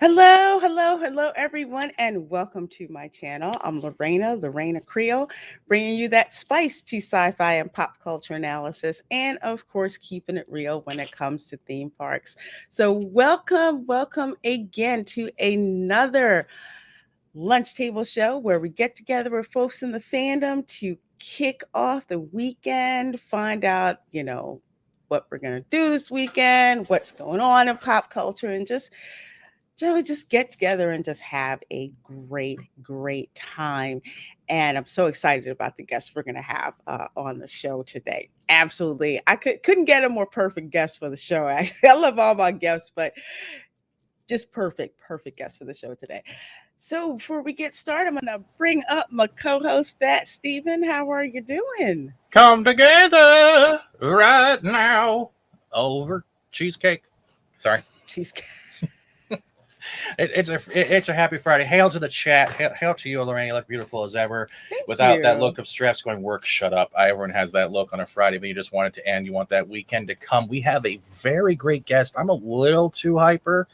Hello, everyone, and welcome to my channel. I'm Reina Creole, bringing you that spice to sci-fi and pop culture analysis, and of course, keeping it real when it comes to theme parks. So, welcome again to another lunch table show where we get together with folks in the fandom to kick off the weekend, find out, what we're gonna do this weekend, what's going on in pop culture, and just get together and just have a great time. And I'm so excited about the guests we're going to have on the show today. Absolutely. I couldn't get a more perfect guest for the show. Actually, I love all my guests, but just perfect guest for the show today. So before we get started, I'm going to bring up my co-host, Fat Steven. How are you doing? Come together right now over cheesecake. Sorry, Cheesecake. it's a happy Friday. Hail to the chat. Hail to you, Lorraine. You look beautiful as ever. Thank Without that you. look of stress, going work. Shut up. Everyone has that look on a Friday, but you just want it to end. You want that weekend to come. We have a very great guest. I'm a little too hyper.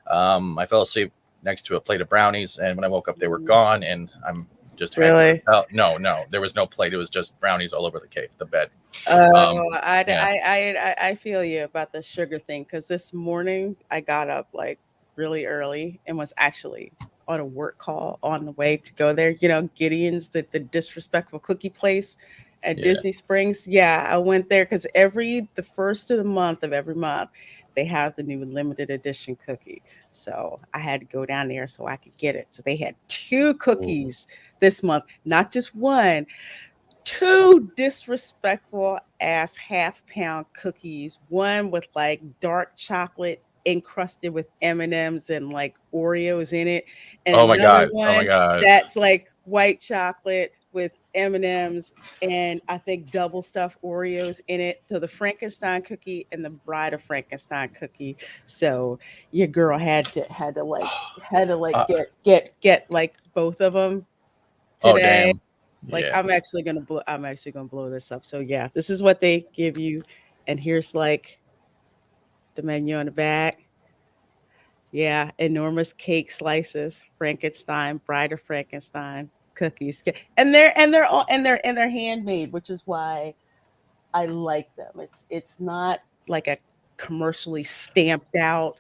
I fell asleep next to a plate of brownies, and when I woke up, they were gone, and I'm just Really? oh no, there was no plate. It was just brownies all over the bed. Oh, Yeah. I feel you about the sugar thing because this morning I got up like really early and was actually on a work call on the way to go there. Gideon's the disrespectful cookie place at Yeah. Disney Springs. Yeah, I went there because the first of the month of every month they have the new limited edition cookie. So I had to go down there so I could get it. So they had two Ooh. cookies this month, not just one, two disrespectful ass half-pound cookies, one with like dark chocolate encrusted with M&Ms and like Oreos in it, and Oh my another god. Oh my one god. that's like white chocolate with M&Ms and I think double stuffed Oreos in it. So the Frankenstein cookie and the Bride of Frankenstein cookie. So your girl had to get like both of them Oh today. damn. Like Yeah. I'm actually gonna blow this up. So yeah, this is what they give you. And here's like the menu on the back. Yeah, enormous cake slices, Frankenstein, Bride of Frankenstein, cookies. And they're handmade, which is why I like them. It's not like a commercially stamped out,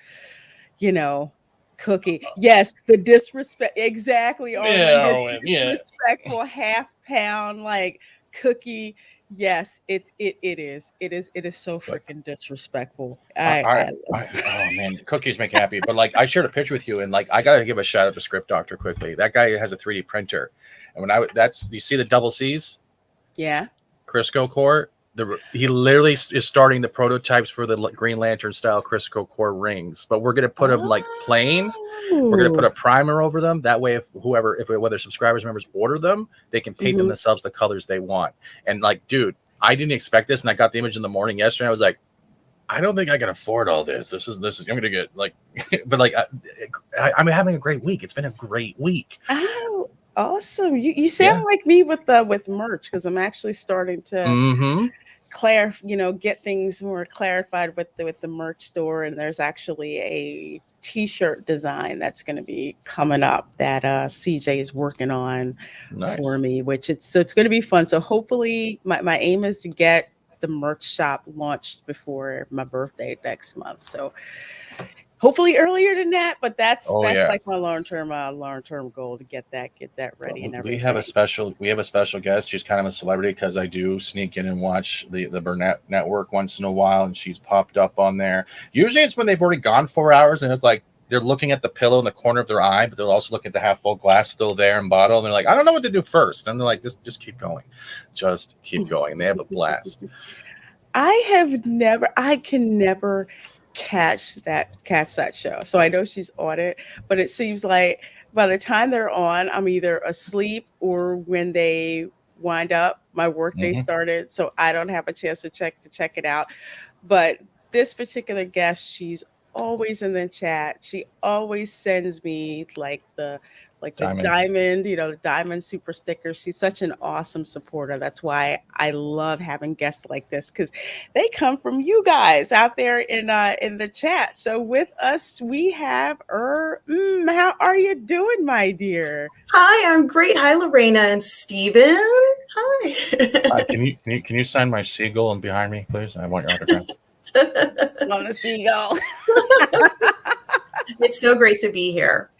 you know, cookie. Yes, the disrespect, exactly, Arwen, Yeah, the Arwen. Yeah. disrespectful half pound like cookie. Yes, it is so But freaking disrespectful. I, I, I oh man, cookies make happy. But like, I shared a picture with you, and like, I gotta give a shout out to Script Doctor quickly. That guy has a 3D printer, and that's you see the double C's, Yeah. Crisco core. He literally is starting the prototypes for the Green Lantern style Crisco core rings, but we're gonna put them like plain. We're gonna put Oh. a primer over them. That way, if whether subscribers members order them, they can paint them Mhm. themselves the colors they want. And like, dude, I didn't expect this, and I got the image in the morning yesterday. And I was like, I don't think I can afford all this. This is. I'm gonna get like, but like, I'm having a great week. It's been a great week. Oh, awesome. You sound Yeah. like me with merch because I'm actually starting to Mm-hmm. get things more clarified with the merch store, and there's actually a t-shirt design that's going to be coming up that CJ is working on for Nice. me, it's going to be fun. So hopefully my aim is to get the merch shop launched before my birthday next month. So hopefully earlier than that, but that's Oh that's yeah. like my long term goal to get that ready and We have a everything. special guest. She's kind of a celebrity because I do sneak in and watch the Burnett Network once in a while, and she's popped up on there. Usually, it's when they've already gone 4 hours and look like they're looking at the pillow in the corner of their eye, but they're also looking at the half full glass still there and bottle. And they're like, I don't know what to do first. And they're like, just keep going, just keep going. And they have a blast. I can never catch that show. So I know she's on it, but it seems like by the time they're on, I'm either asleep or when they wind up, my workday Hmm. started. So I don't have a chance to check it out. But this particular guest, she's always in the chat. She always sends me like the like the Diamond. diamond, the diamond super sticker. She's such an awesome supporter. That's why I love having guests like this because they come from you guys out there in the chat. So with us we have how are you doing, my dear? Hi, I'm great. Hi, Lorena and Steven. Hi. Can you sign my seagull and behind me, please? I want your autograph. On the seagull. It's so great to be here.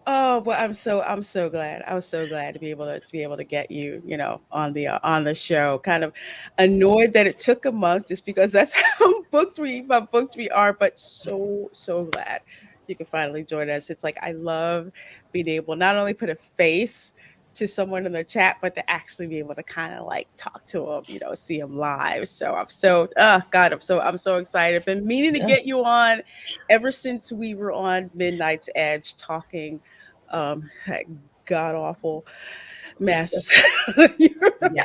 Oh, well, I'm so glad. I was so glad to be able to get you, on the show. Kind of annoyed that it took a month just because that's how booked we are, but so glad you can finally join us. It's like I love being able not only put a face to someone in the chat, but to actually be able to kind of like talk to them, see them live. So God, I'm so excited. I've been meaning to Yeah. get you on ever since we were on Midnight's Edge talking that god awful Masters of the Yeah.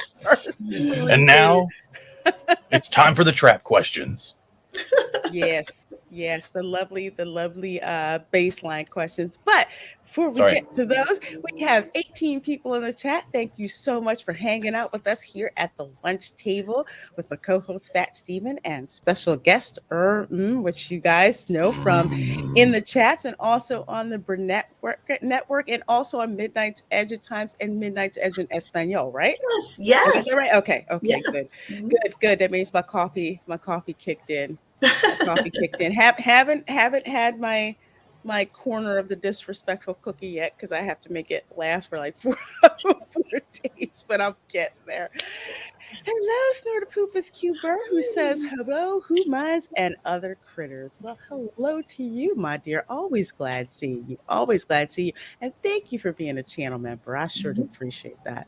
Universe. And now it's time for the trap questions. Yes, the lovely baseline questions. But before we Sorry. get to those, we have 18 people in the chat. Thank you so much for hanging out with us here at the lunch table with my co-host Fat Steven and special guest which you guys know from in the chats and also on the Burnettwork and also on Midnight's Edge at times and Midnight's Edge in Espanol, right? Yes. Did I get Yes. that right? Okay, good. Yes. Mhm. Good. That means my coffee kicked in. My coffee kicked in. Haven't had my corner of the disrespectful cookie yet because I have to make it last for like four, 4 days, but I'm getting there. Hello, Snortopoopas Cuber, who says hello, who minds, and other critters. Well, hello to you, my dear. Always glad seeing you. Always glad seeing you. And thank you for being a channel member. I sure do appreciate that.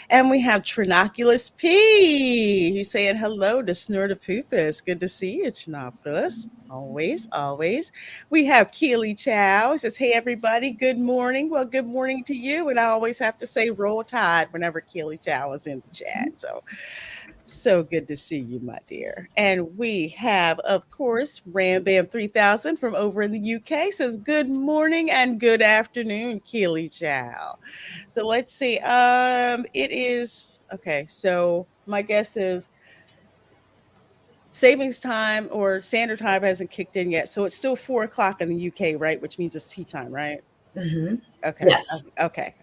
And we have Trinoculus P. Who's saying hello to Snortopoopas. Good to see you, Trinoculus. Always. We have Keely Chow. He says, hey, everybody, good morning. Well, good morning to you. And I always have to say roll tide whenever Keely Chow is in the chat. So good to see you, my dear. And we have, of course, Ram Bam 3000 from over in the UK says, good morning and good afternoon, Keely Chow. So let's see. It is okay. So my guess is savings time or standard time hasn't kicked in yet. So it's still 4 o'clock in the UK, right? Which means it's tea time, right? Mhm. Okay. Yes. Okay.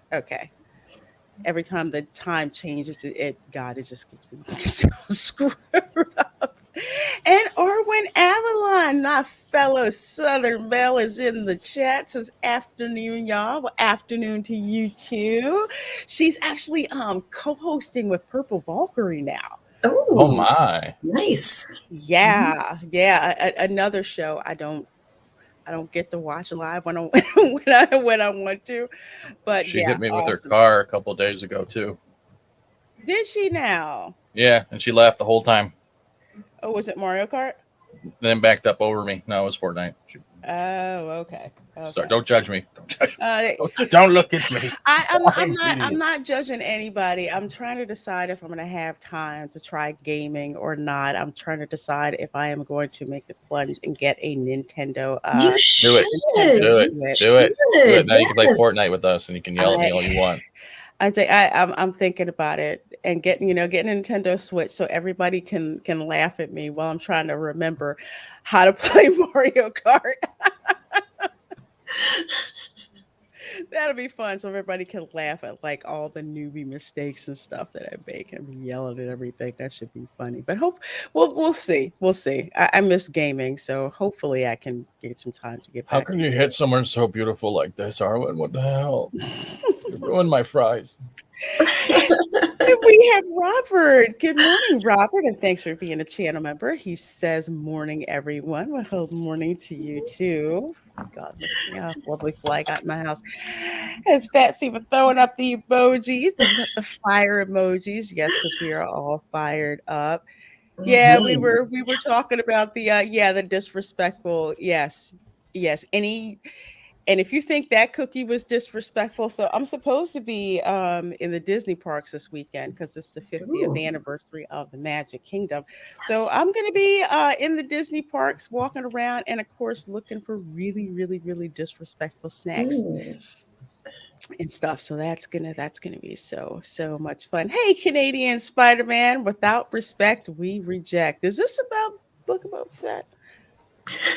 Every time the time changes, it just gets me so screwed up. And Orwin Avalon, my fellow Southern Belle, is in the chat. Says afternoon, y'all. Well, afternoon to you too. She's actually co-hosting with Purple Valkyrie now. Oh Oh, my. nice. Yeah. Another show I don't get to watch live when I when I want to, but She yeah, hit me with her awesome. car a couple days ago too. Did she now? Yeah, and she laughed the whole time. Oh, was it Mario Kart? Then backed up over me. No, it was Fortnite. Oh, okay. Sorry, don't judge me. Don't judge me. Uh, Don't look at me. I'm not judging anybody. I'm trying to decide if I'm going to have time to try gaming or not. I'm trying to decide if I am going to make the plunge and get a Nintendo You Do it. should. Nintendo Do it. Switch. Do it. Do it. Now you can play Yes. Fortnite with us, and you can yell at me all you I want. I'm thinking about it and getting a Nintendo Switch so everybody can laugh at me while I'm trying to remember how to play Mario Kart. That'll be fun, so everybody can laugh at like all the newbie mistakes and stuff that I make and be yelling at everything. That should be funny. But we'll see. We'll see. I miss gaming, so hopefully I can get some time to get How back can you into hit someone so beautiful like this, Arwen? What the hell? You ruined my fries. And we have Robert. Good morning, Robert, and thanks for being a channel member. He says, morning, everyone. Well, good morning to you, too. God, look at me. Lovely flag out in my house. As Patsy was throwing up the emojis, the fire emojis. Yes, because we are all fired up. Yeah, we Mhm. were we were Yes. talking about the disrespectful. Yes. And if you think that cookie was disrespectful, so I'm supposed to be in the Disney parks this weekend because it's the 50th Ooh, anniversary of the Magic Kingdom. So yes. I'm going to be in the Disney parks, walking around, and of course looking for really, really, really disrespectful snacks. Ooh. and stuff. So that's gonna be so much fun. Hey, Canadian Spider-Man, without respect, we reject. Is this about Book about Fett?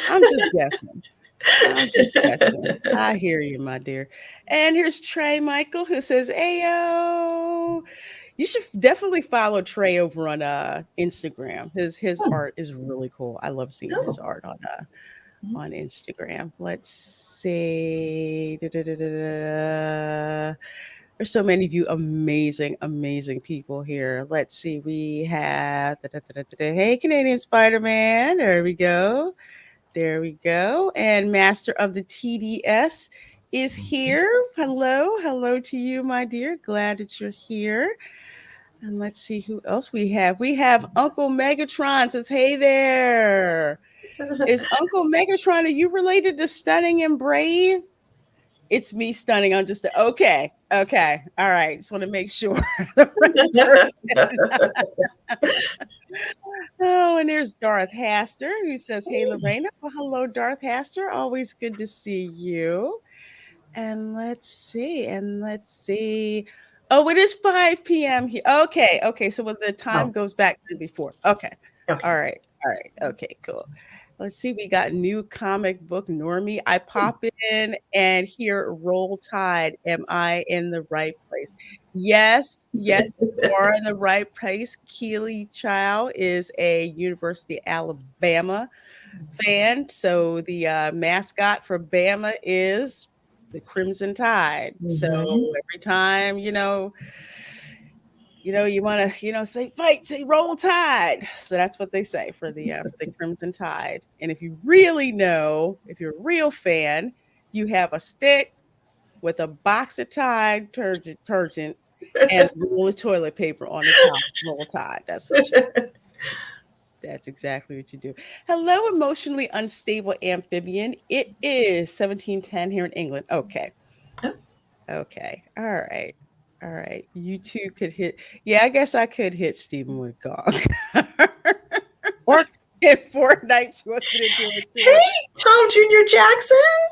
I'm just guessing. I'm just guessing. I hear you, my dear. And here's Trey Michael who says, Ayo. You should definitely follow Trey over on Instagram. His Oh, art is really cool. I love seeing his no. art Mhm. on Instagram. Let's see. Da-da-da-da-da. There's so many of you amazing people here. Let's see. We have hey Canadian Spider-Man. There we go. There we go. And Master of the TDS is here. Hello to you, my dear. Glad that you're here. And let's see who else we have. We have Uncle Megatron says, "Hey there." Is Uncle Megatron, are you related to Stunning and Brave? It's me, Stunning. I'm just okay. Okay. All right. Just want to make sure the right person. Oh, and there's Darth Haster who says, "Hey, Lorena." Well, hello, Darth Haster. Always good to see you. And let's see. Oh, it is 5 p.m. here. Okay. Okay. So when the time Oh, goes back to before. Okay. okay. All right. All right. Okay. Cool. Let's see. We got new comic book normie. I pop in and hear Roll Tide. Am I in the right place? Yes. Yes. You are in the right place. Keely Chow is a University of Alabama fan. So the mascot for Bama is the Crimson Tide. So Mhm. every time, you want to, say fight, say roll tide. So that's what they say for the Crimson Tide. And if you really know, if you're a real fan, you have a stick with a box of Tide detergent and a roll of toilet paper on the top. Roll Tide. That's what you. That's exactly what you do. Hello, emotionally unstable amphibian. It is 1710 here in England. Okay. Okay. All right. All right. You two could hit. Yeah, I guess I could hit Stephen with gong. What? In Fortnite, she wants me to do it too. Hey, Tom Jr.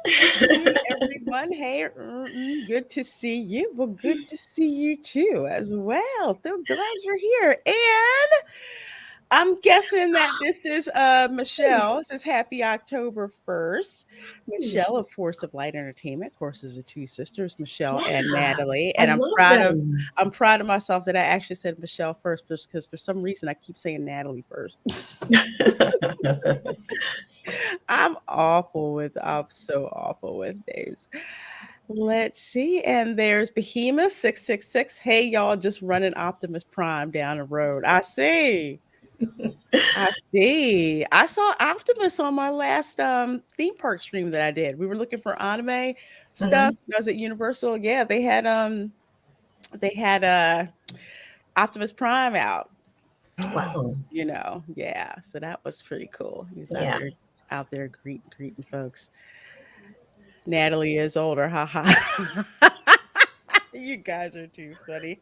Hey, Jackson. everyone. Hey, good to see you. Well, good to see you too, as well. So glad you're here. And I'm guessing that this is Michelle. This is happy October 1st. Michelle of Force of Light Entertainment. Of course, there's the two sisters, Michelle and Yeah, Natalie. I And love them. I'm proud of myself that I actually said Michelle first because for some reason I keep saying Natalie first. I'm so awful with names. Let's see. And there's Behemoth 666. Hey y'all, just running Optimus Prime down the road. I see. I see. I saw Optimus on my last theme park stream that I did. We were looking for anime stuff. Mhm. I was at Universal. Yeah, they had Optimus Prime out. Wow. Yeah. So that was pretty cool. He was Yeah. out there greeting folks. Natalie is older. Haha. You guys are too funny.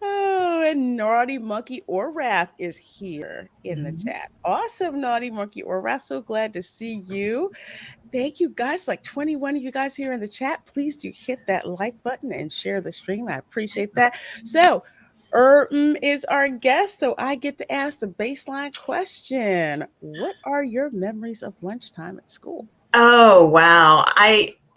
Oh, and Naughty Monkey or Wrath is here in the Mhm. chat. Awesome, Naughty Monkey or Wrath. So glad to see you. Thank you guys. Like 21 of you guys here in the chat. Please do hit that like button and share the stream. I appreciate that. So, is our guest. So I get to ask the baseline question. What are your memories of lunchtime at school? Oh, wow.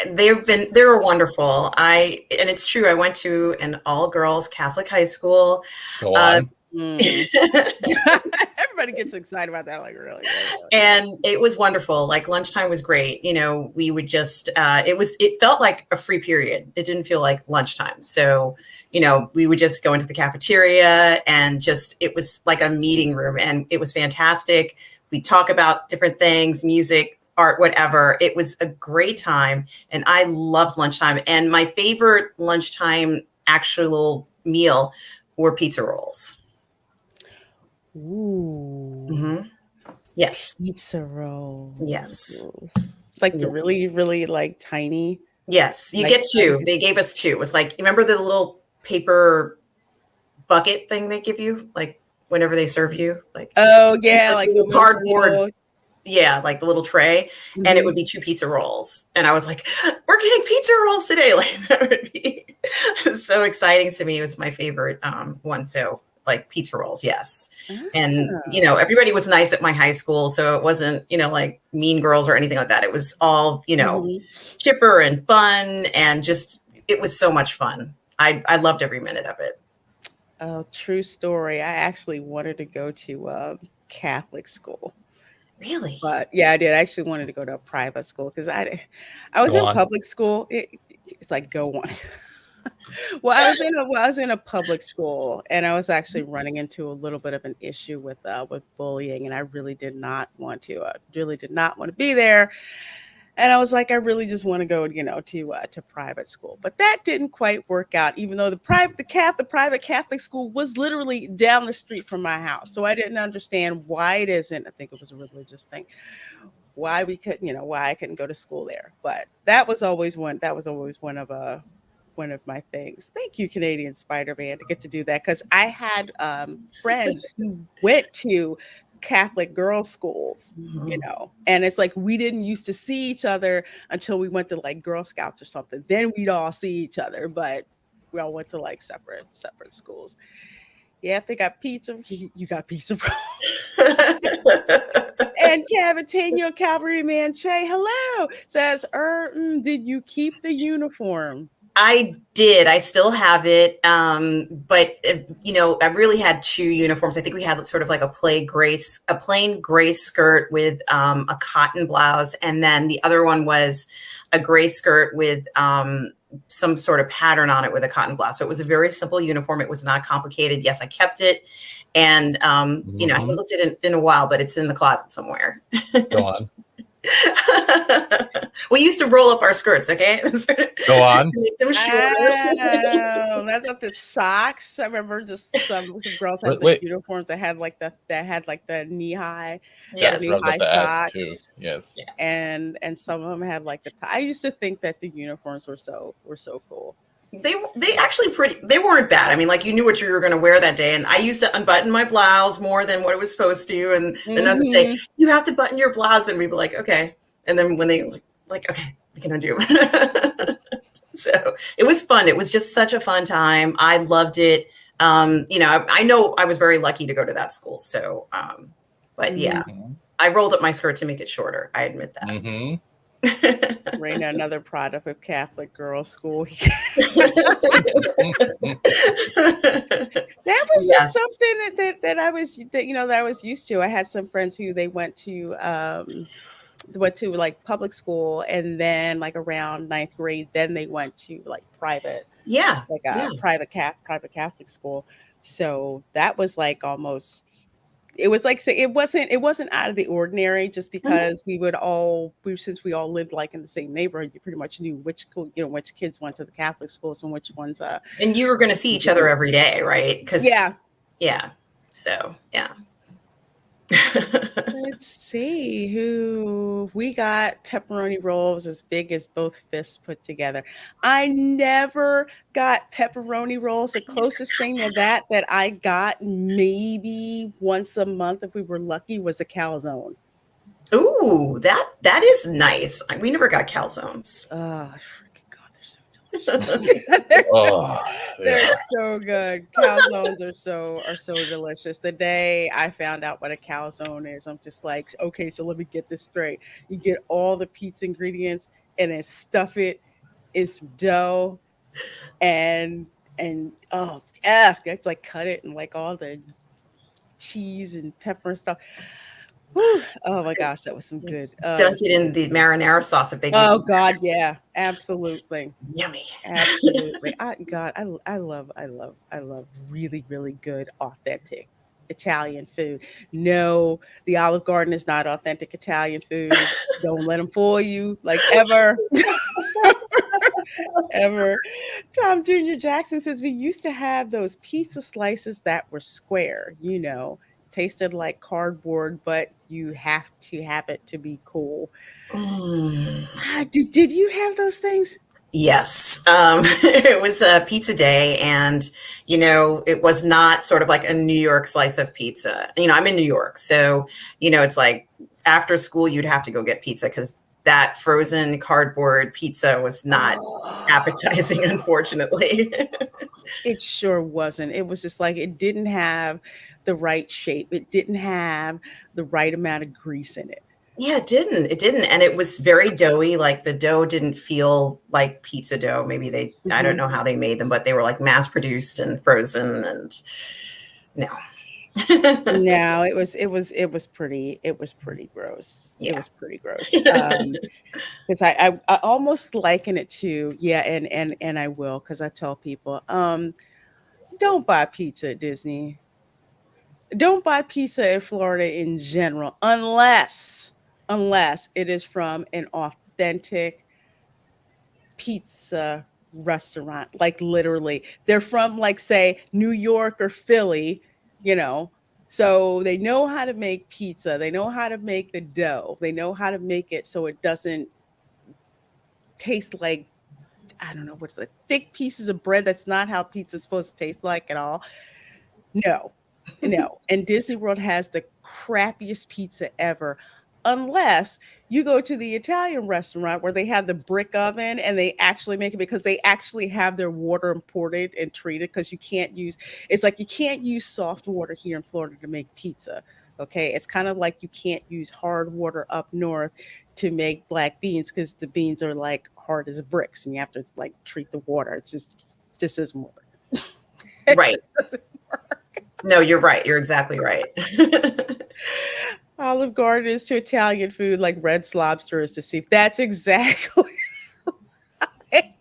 They were wonderful. And it's true. I went to an all girls Catholic high school. Go Uh, on. Everybody gets excited about that. Like, really, really, really. and it was wonderful. Like lunchtime was great. We would just it felt like a free period. It didn't feel like lunchtime. So we would just go into the cafeteria and just it was like a meeting room, and it was fantastic. We talk about different things, music, art, whatever. It was a great time, and I loved lunchtime. And my favorite lunchtime actual meal were pizza rolls. Ooh, Hmm. Yes. pizza rolls. Yes. Like the Yes. really, really like tiny, Yes, you like get two. They gave us two. It was like, remember the little paper bucket thing they give you, like whenever they serve you, like oh yeah, like the little, cardboard. Yeah, like the little tray, and it would be 2 pizza rolls. And I was like, we're getting pizza rolls today. Like that would be so exciting to me. It was my favorite one. So like pizza rolls, yes. And you know, everybody was nice at my high school. So it wasn't, you know, like mean girls or anything like that. It was all, you know, chipper and fun, and just it was so much fun. I loved every minute of it. Oh, true story. I actually wanted to go to Catholic school. Really? But yeah, I did. I actually wanted to go to a private school because I was Go in on. public school. It's like go on. Well, I was in a public school, and I was actually running into a little bit of an issue with bullying, and I really did not want to. Really did not want to be there. And I was like, I really just want to go, you know, to private school. But that didn't quite work out, even though the private Catholic school was literally down the street from my house. So I didn't understand why it isn't. I think it was a religious thing. Why we couldn't, you know, why I couldn't go to school there. But that was always one of my things. Thank you, Canadian Spider-Man, to get to do that, because I had friends who went to Catholic girls' schools, you know, and it's like we didn't used to see each other until we went to like Girl Scouts or something. Then we'd all see each other, but we all went to like separate schools. Yeah, if they got pizza, you got pizza. And Cavatino Cavalryman Che, hello, says, did you keep the uniform? I did. I still have it. But you know, I really had 2 uniforms. I think we had sort of like a plain gray skirt with a cotton blouse, and then the other one was a gray skirt with some sort of pattern on it with a cotton blouse. So it was a very simple uniform. It was not complicated. Yes, I kept it, and you know, I haven't looked at it in a while, but it's in the closet somewhere. Go on. We used to roll up our skirts, okay? Go on. To make them shorter. Oh, that's not the socks. I remember just some girls had like uniforms that had like the knee high, yes, knee high socks. Too. Yes, and some of them had like the. I used to think that the uniforms were so cool. They actually they weren't bad. I mean, like you knew what you were going to wear that day. And I used to unbutton my blouse more than what it was supposed to. And the nuns would say, you have to button your blouse. And we'd be like, okay. And then when they was like, okay, we can undo. So it was fun. It was just such a fun time. I loved it. You know, I know I was very lucky to go to that school. So, but yeah, I rolled up my skirt to make it shorter. I admit that. Reina, another product of Catholic girls' school. That was just something that I was used to. I had some friends who they went to like public school, and then like around 9th grade, then they went to like private, private Catholic school. So that was like almost. It was like it wasn't out of the ordinary, just because since we all lived like in the same neighborhood, you pretty much knew which school, you know, which kids went to the Catholic schools and which ones. And you were going to see each other every day, right? Because so yeah. Let's see who we got. Pepperoni rolls as big as both fists put together. I never got pepperoni rolls. The closest thing to that I got maybe once a month, if we were lucky, was a calzone. Ooh, that is nice. We never got calzones. Oh, they're so good. Calzones are so delicious. The day I found out what a calzone is, I'm just like, okay, so let me get this straight. You get all the pizza ingredients and then stuff it in some dough, and it's like cut it and like all the cheese and pepper and stuff. Whew. Oh my gosh, that was some good. Dunk it in the marinara sauce if they. Oh God, yeah, absolutely, yummy, absolutely. I love really, really good, authentic Italian food. No, the Olive Garden is not authentic Italian food. Don't let them fool you, like ever. Ever. Tom Jr. Jackson says we used to have those pizza slices that were square, you know. Tasted like cardboard, but you have to have it to be cool. Did you have those things? Yes. It was a pizza day, and, you know, it was not sort of like a New York slice of pizza. You know, I'm in New York, so, you know, it's like after school, you'd have to go get pizza because that frozen cardboard pizza was not appetizing, unfortunately. It sure wasn't. It was just like it didn't have the right shape. It didn't have the right amount of grease in it. Yeah, it didn't. It didn't. And it was very doughy. Like the dough didn't feel like pizza dough. Maybe I don't know how they made them, but they were like mass produced and frozen and no. No, it was pretty gross. Yeah. It was pretty gross. Because I almost liken it to, yeah, and I will, because I tell people, don't buy pizza at Disney. Don't buy pizza in Florida in general, unless it is from an authentic pizza restaurant. Like literally, they're from, like, say, New York or Philly, you know. So they know how to make pizza. They know how to make the dough. They know how to make it so it doesn't taste like, I don't know, what's the thick pieces of bread. That's not how pizza's supposed to taste like at all. No, no. And Disney World has the crappiest pizza ever. Unless you go to the Italian restaurant where they have the brick oven and they actually make it, because they actually have their water imported and treated, because you can't use, it's like you can't use soft water here in Florida to make pizza. Okay. It's kind of like you can't use hard water up north to make black beans, because the beans are like hard as bricks and you have to like treat the water. It's just isn't work. Right. No, you're right. You're exactly right. Olive Garden is to Italian food like Red Lobster is to seafood. That's exactly right.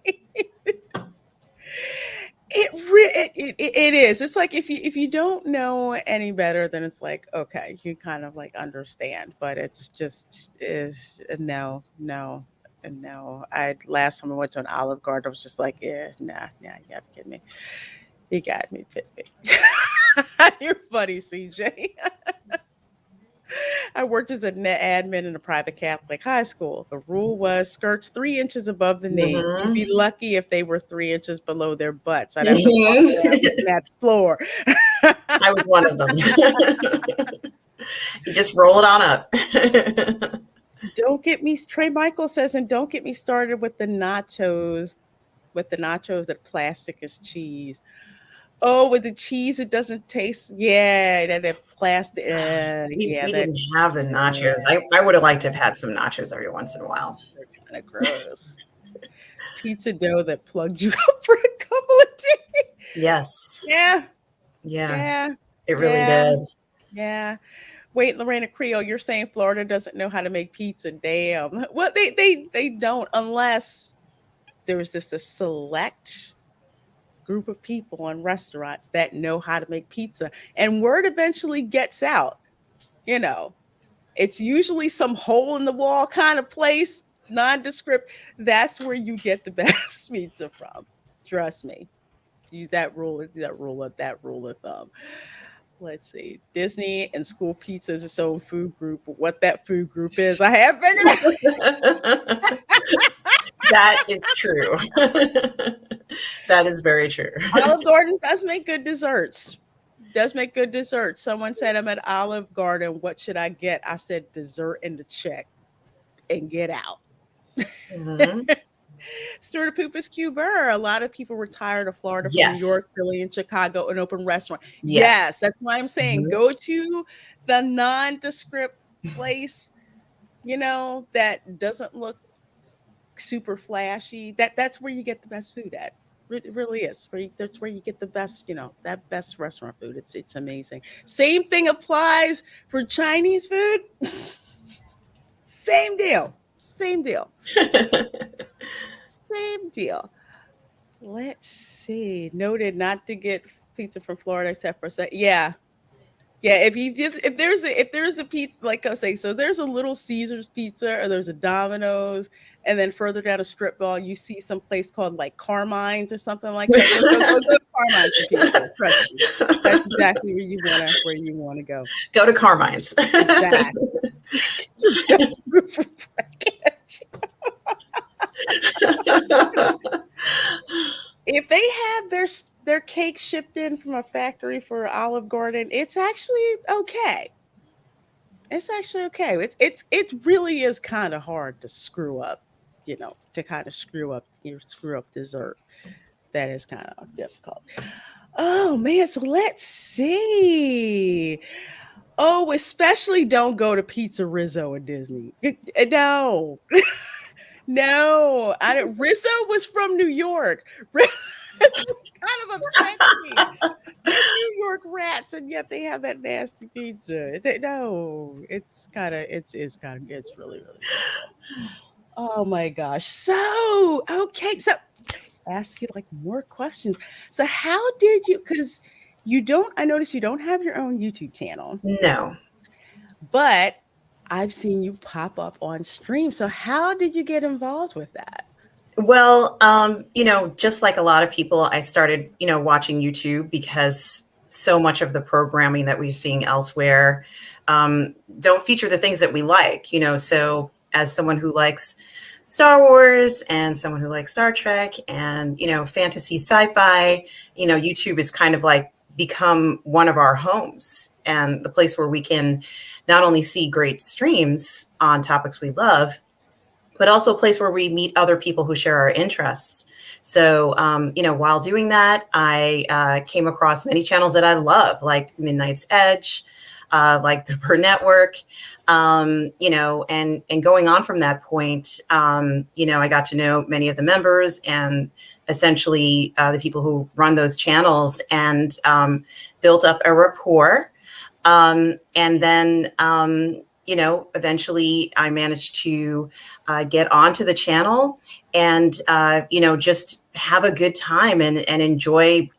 It is. It's like if you don't know any better, then it's like, okay, you kind of like understand, but it's just is no. I last time I went to an Olive Garden, I was just like, yeah, nah, you got to kidding me. You got me, fit me. You're funny, CJ. I worked as an admin in a private Catholic high school. The rule was skirts 3 inches above the knee. You'd be lucky if they were 3 inches below their butts. I'd have to walk around looking at the floor. I was one of them. You just roll it on up. Don't get me, Trey Michael says, and don't get me started with the nachos. With the nachos, that plastic is cheese. Oh, with the cheese, it doesn't taste. Yeah, that plastic. We Yeah, didn't have the nachos. I would have liked to have had some nachos every once in a while. they're kind of gross. Pizza dough that plugged you up for a couple of days. Yes. Yeah, Yeah. yeah, It really yeah, did. yeah. Wait, Lorena Creole, you're saying Florida doesn't know how to make pizza? Damn. Well, they don't, unless there's just a select group of people in restaurants that know how to make pizza, and word eventually gets out. You know, it's usually some hole in the wall kind of place, nondescript. That's where you get the best pizza from. Trust me. Use that rule of thumb. Let's see. Disney and school pizza is its own food group. What that food group is, I have figured out. That is true. That is very true. Olive Garden does make good desserts. Does make good desserts. Someone said, I'm at Olive Garden. What should I get? I said dessert and the check and get out. Mhm. Stuart Pupus Cuber. A lot of people retired to Florida from New Yes. York, Philly, and Chicago, an open restaurant. Yes. Yes, that's why I'm saying Mhm. go to the nondescript place, that doesn't look super flashy. That's where you get the best food at. It really is. That's where you get the best, that best restaurant food. It's amazing. Same thing applies for Chinese food. Same deal. Same deal. Same deal. Let's see. Noted not to get pizza from Florida except for yeah. Yeah, if there's a pizza, like I say, so there's a Little Caesars pizza or there's a Domino's, and then further down a strip mall you see some place called like Carmine's or something like that. Go to Carmine's for pizza. Trust me, that's exactly where you wanna go. Go to Carmine's. Exactly. Best food for breakfast. If they have their cake shipped in from a factory for Olive Garden, it's actually okay. It's actually okay. It really is kind of hard to screw up, to kind of screw up dessert. That is kind of difficult. Oh man, so let's see. Oh, especially don't go to Pizza Rizzo at Disney. No, no. I didn't. Rizzo was from New York. It's kind of upset me. They're New York rats, and yet they have that nasty pizza. No, it's really really difficult. Oh my gosh. So okay, so ask you like more questions. So how did you? Because you don't. I noticed you don't have your own YouTube channel, No. but I've seen you pop up on stream. So how did you get involved with that? Well, just like a lot of people, I started, watching YouTube because so much of the programming that we're seeing elsewhere don't feature the things that we like, So as someone who likes Star Wars and someone who likes Star Trek and, fantasy sci-fi, YouTube is kind of like become one of our homes and the place where we can not only see great streams on topics we love, but also a place where we meet other people who share our interests. So, while doing that, I came across many channels that I love, like Midnight's Edge, like the Burnettwork, and going on from that point, I got to know many of the members and essentially the people who run those channels and built up a rapport. And then, eventually I managed to get onto the channel and, just have a good time and enjoy,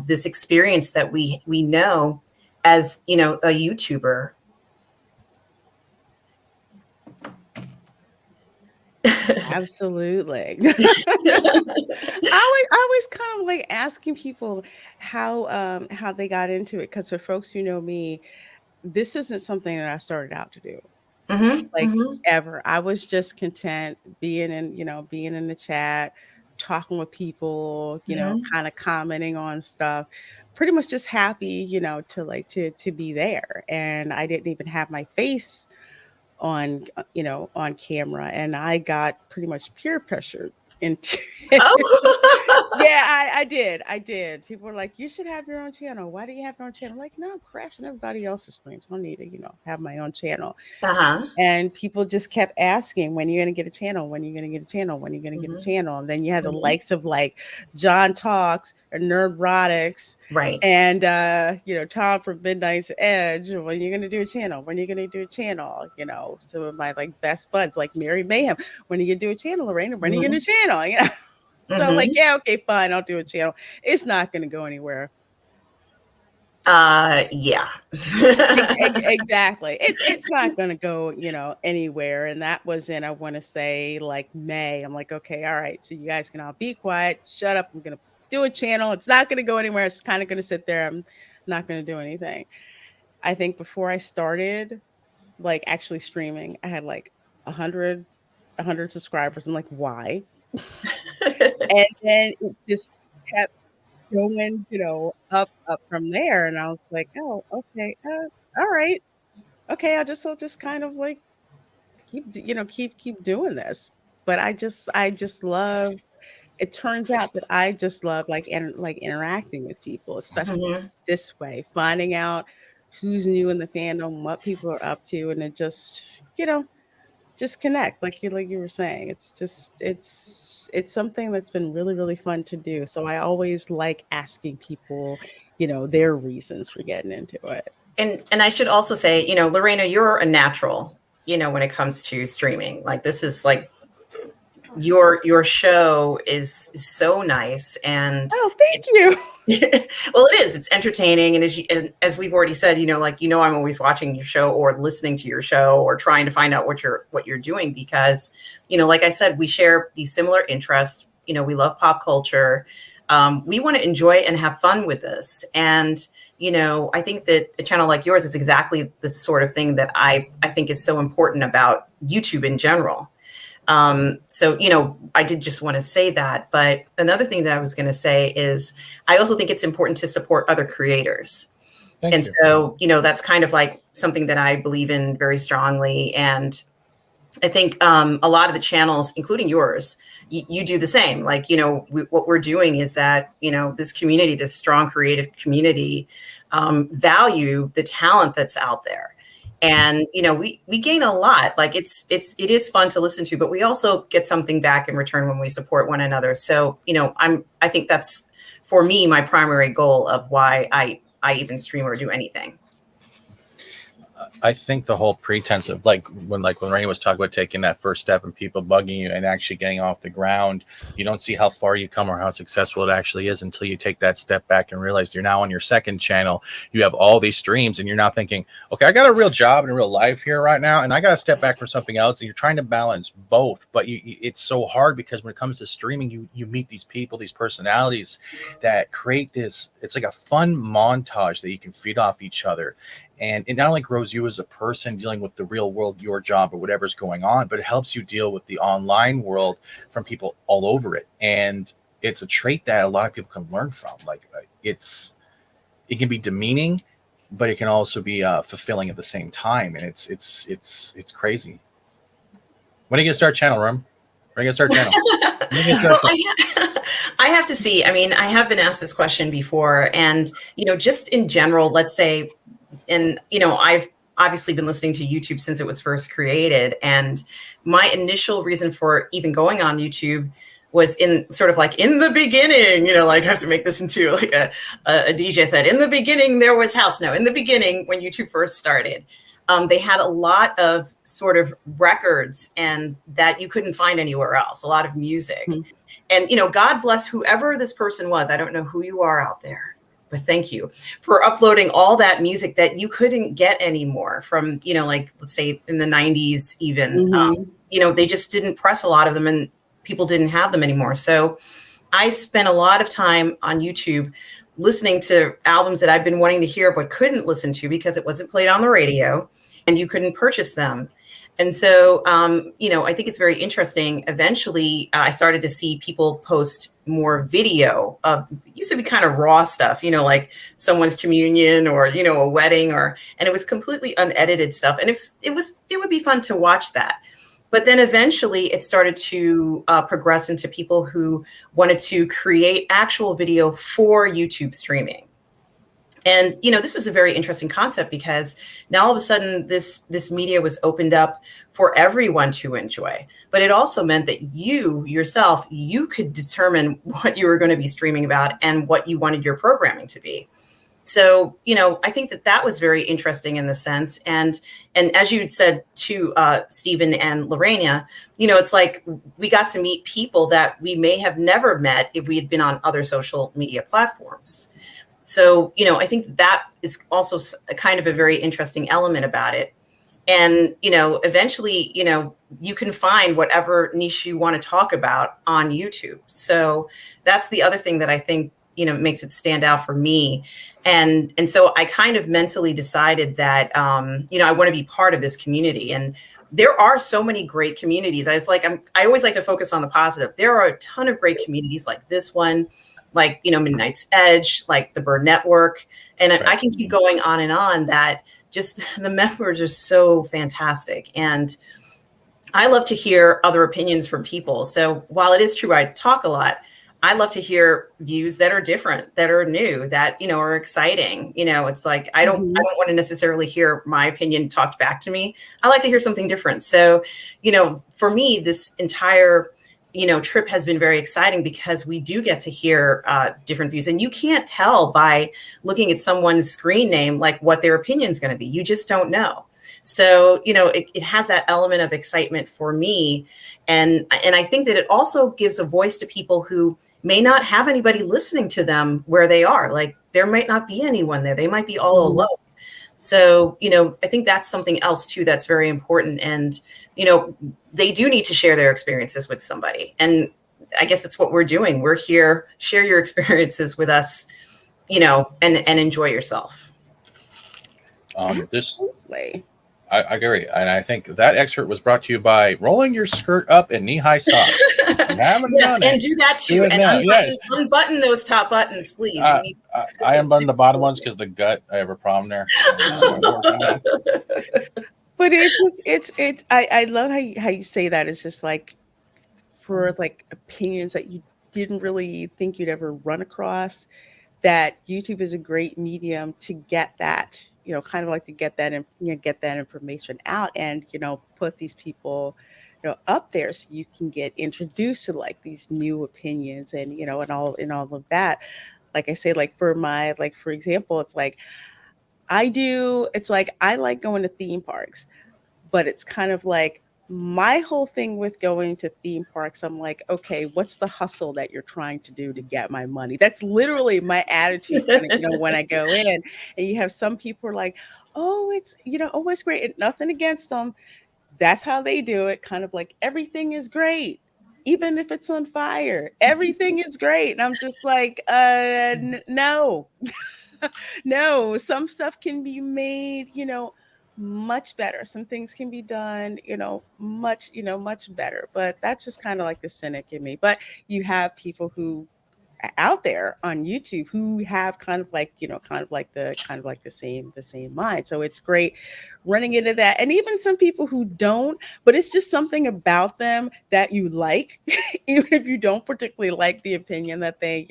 this experience that we know as, a YouTuber. Absolutely. I always kind of like asking people how they got into it because for folks who know me, this isn't something that I started out to do. Mm-hmm, Like mm-hmm, ever. I was just content being in the chat, talking with people, mm-hmm, kind of commenting on stuff. Pretty much just happy, to be there. And I didn't even have my face on camera, and I got pretty much peer pressured into Oh. yeah, I did. People were like, "You should have your own channel. Why do you have your own channel?" I'm like, "No, I'm crashing everybody else's streams. I don't need to, have my own channel." Uh-huh. And people just kept asking, "When are you gonna get a channel? When are you gonna get a channel? When are you gonna get a Mm-hmm, channel?" And then you had the mm-hmm. likes of like John Talks or Nerdrotics Right. and Tom from Midnight's Edge. When are you gonna do a channel? When are you gonna do a channel? Some of my like best buds like Mary Mayhem. When are you gonna do a channel, Lorraine? When are you gonna do Mm-hmm, a channel? So I'm like, mm-hmm. yeah, okay, fine, I'll do a channel. It's not gonna go anywhere. Yeah. Exactly. It's not gonna go, anywhere. And that was in, I want to say, like May. I'm like, okay, all right. So you guys can all be quiet, shut up. I'm gonna do a channel. It's not gonna go anywhere. It's kind of gonna sit there. I'm not gonna do anything. I think before I started, like actually streaming, I had like a hundred subscribers. I'm like, why? And then it just kept going, up from there. And I was like, oh, okay, all right. Okay, I'll just kind of like keep doing this. But I just love it turns out that I just love like interacting with people, especially Mhm. this way, finding out who's new in the fandom, what people are up to, and it just connect like you were saying. It's just it's something that's been really, really fun to do. So I always like asking people, their reasons for getting into it. And I should also say, Lorena, you're a natural, when it comes to streaming. Like this is like your show is so nice and Oh, thank you. well, it is. It's entertaining, and as we've already said, I'm always watching your show or listening to your show or trying to find out what you're doing because, like I said, we share these similar interests. We love pop culture. We want to enjoy and have fun with this, and I think that a channel like yours is exactly the sort of thing that I think is so important about YouTube in general. So, I did just want to say that. But another thing that I was going to say is I also think it's important to support other creators. Thank And you. so, that's kind of like something that I believe in very strongly. And I think a lot of the channels, including yours, you do the same. Like, what we're doing is that, this community, this strong creative community, value the talent that's out there. And, we gain a lot. Like it is fun to listen to, but we also get something back in return when we support one another. So, I think that's, for me, my primary goal of why I even stream or do anything. I think the whole pretense of like when Reina was talking about taking that first step and people bugging you and actually getting off the ground, you don't see how far you come or how successful it actually is until you take that step back and realize you're now on your second channel. You have all these streams and you're now thinking, okay, I got a real job and a real life here right now, and I got to step back from something else. And you're trying to balance both, but it's so hard because when it comes to streaming, you meet these people, these personalities that create this. It's like a fun montage that you can feed off each other. And it not only grows you as a person dealing with the real world, your job or whatever's going on, but it helps you deal with the online world from people all over it. And it's a trait that a lot of people can learn from. Like it can be demeaning, but it can also be fulfilling at the same time. And it's crazy. When are you gonna start channel, Rum? When are you gonna start channel? Well, I have to see. I mean, I have been asked this question before, and just in general, let's say. And, I've obviously been listening to YouTube since it was first created. And my initial reason for even going on YouTube was in sort of like in the beginning, like I have to make this into like a DJ said, in the beginning, there was house. No, in the beginning, when YouTube first started, they had a lot of sort of records and that you couldn't find anywhere else, a lot of music. Mm-hmm. And, God bless whoever this person was. I don't know who you are out there. But thank you for uploading all that music that you couldn't get anymore from, like, let's say in the 90s, even, mm-hmm. They just didn't press a lot of them and people didn't have them anymore. So I spent a lot of time on YouTube listening to albums that I've been wanting to hear, but couldn't listen to because it wasn't played on the radio and you couldn't purchase them. And so, I think it's very interesting. Eventually, I started to see people post more video of, it used to be kind of raw stuff, like someone's communion or, a wedding and it was completely unedited stuff. And it would be fun to watch that. But then eventually it started to progress into people who wanted to create actual video for YouTube streaming. And, this is a very interesting concept because now all of a sudden this media was opened up for everyone to enjoy. But it also meant that you yourself, you could determine what you were going to be streaming about and what you wanted your programming to be. So, I think that was very interesting in the sense. And as you said to Stephen and Lorena, it's like we got to meet people that we may have never met if we had been on other social media platforms. So, I think that is also a kind of a very interesting element about it. And, eventually, you can find whatever niche you want to talk about on YouTube. So that's the other thing that I think, makes it stand out for me. And so I kind of mentally decided that, I want to be part of this community. And there are so many great communities. I always like to focus on the positive. There are a ton of great communities like this one, like, Midnight's Edge, like the Burnettwork. And right. I can keep going on that just the members are so fantastic. And I love to hear other opinions from people. So while it is true, I talk a lot, I love to hear views that are different, that are new, that, are exciting. It's like, I don't want to necessarily hear my opinion talked back to me. I like to hear something different. So, for me, this entire trip has been very exciting because we do get to hear different views, and you can't tell by looking at someone's screen name, like what their opinion is going to be. You just don't know. So, it has that element of excitement for me. And I think that it also gives a voice to people who may not have anybody listening to them where they are. Like there might not be anyone there. They might be all alone. So, I think that's something else too, that's very important. And, they do need to share their experiences with somebody. And I guess it's what we're doing. We're here, share your experiences with us, and enjoy yourself. This I agree, and I think that excerpt was brought to you by rolling your skirt up in knee-high socks. You haven't Yes, done and it. do that Do too. it And now. Yes. unbutton those top buttons, please. We need I unbuttoned the bottom ones because the gut. I have a problem there. But it's just, I love how you say that. It's just like for like opinions that you didn't really think you'd ever run across, that YouTube is a great medium to get that, kind of like to get that, get that information out, and, put these people, up there so you can get introduced to like these new opinions, and, and all of that. Like I say, like for example, it's like I like going to theme parks, but it's kind of like my whole thing with going to theme parks, I'm like, okay, what's the hustle that you're trying to do to get my money? That's literally my attitude when I go in. And you have some people are like, oh, oh, it's great. And nothing against them. That's how they do it. Kind of like everything is great. Even if it's on fire, everything is great. And I'm just like, no, no, some stuff can be made, much better. Some things can be done, much better. But that's just kind of like the cynic in me. But you have people who out there on YouTube who have kind of like, the same mind. So it's great running into that. And even some people who don't, but it's just something about them that you like, even if you don't particularly like the opinion that they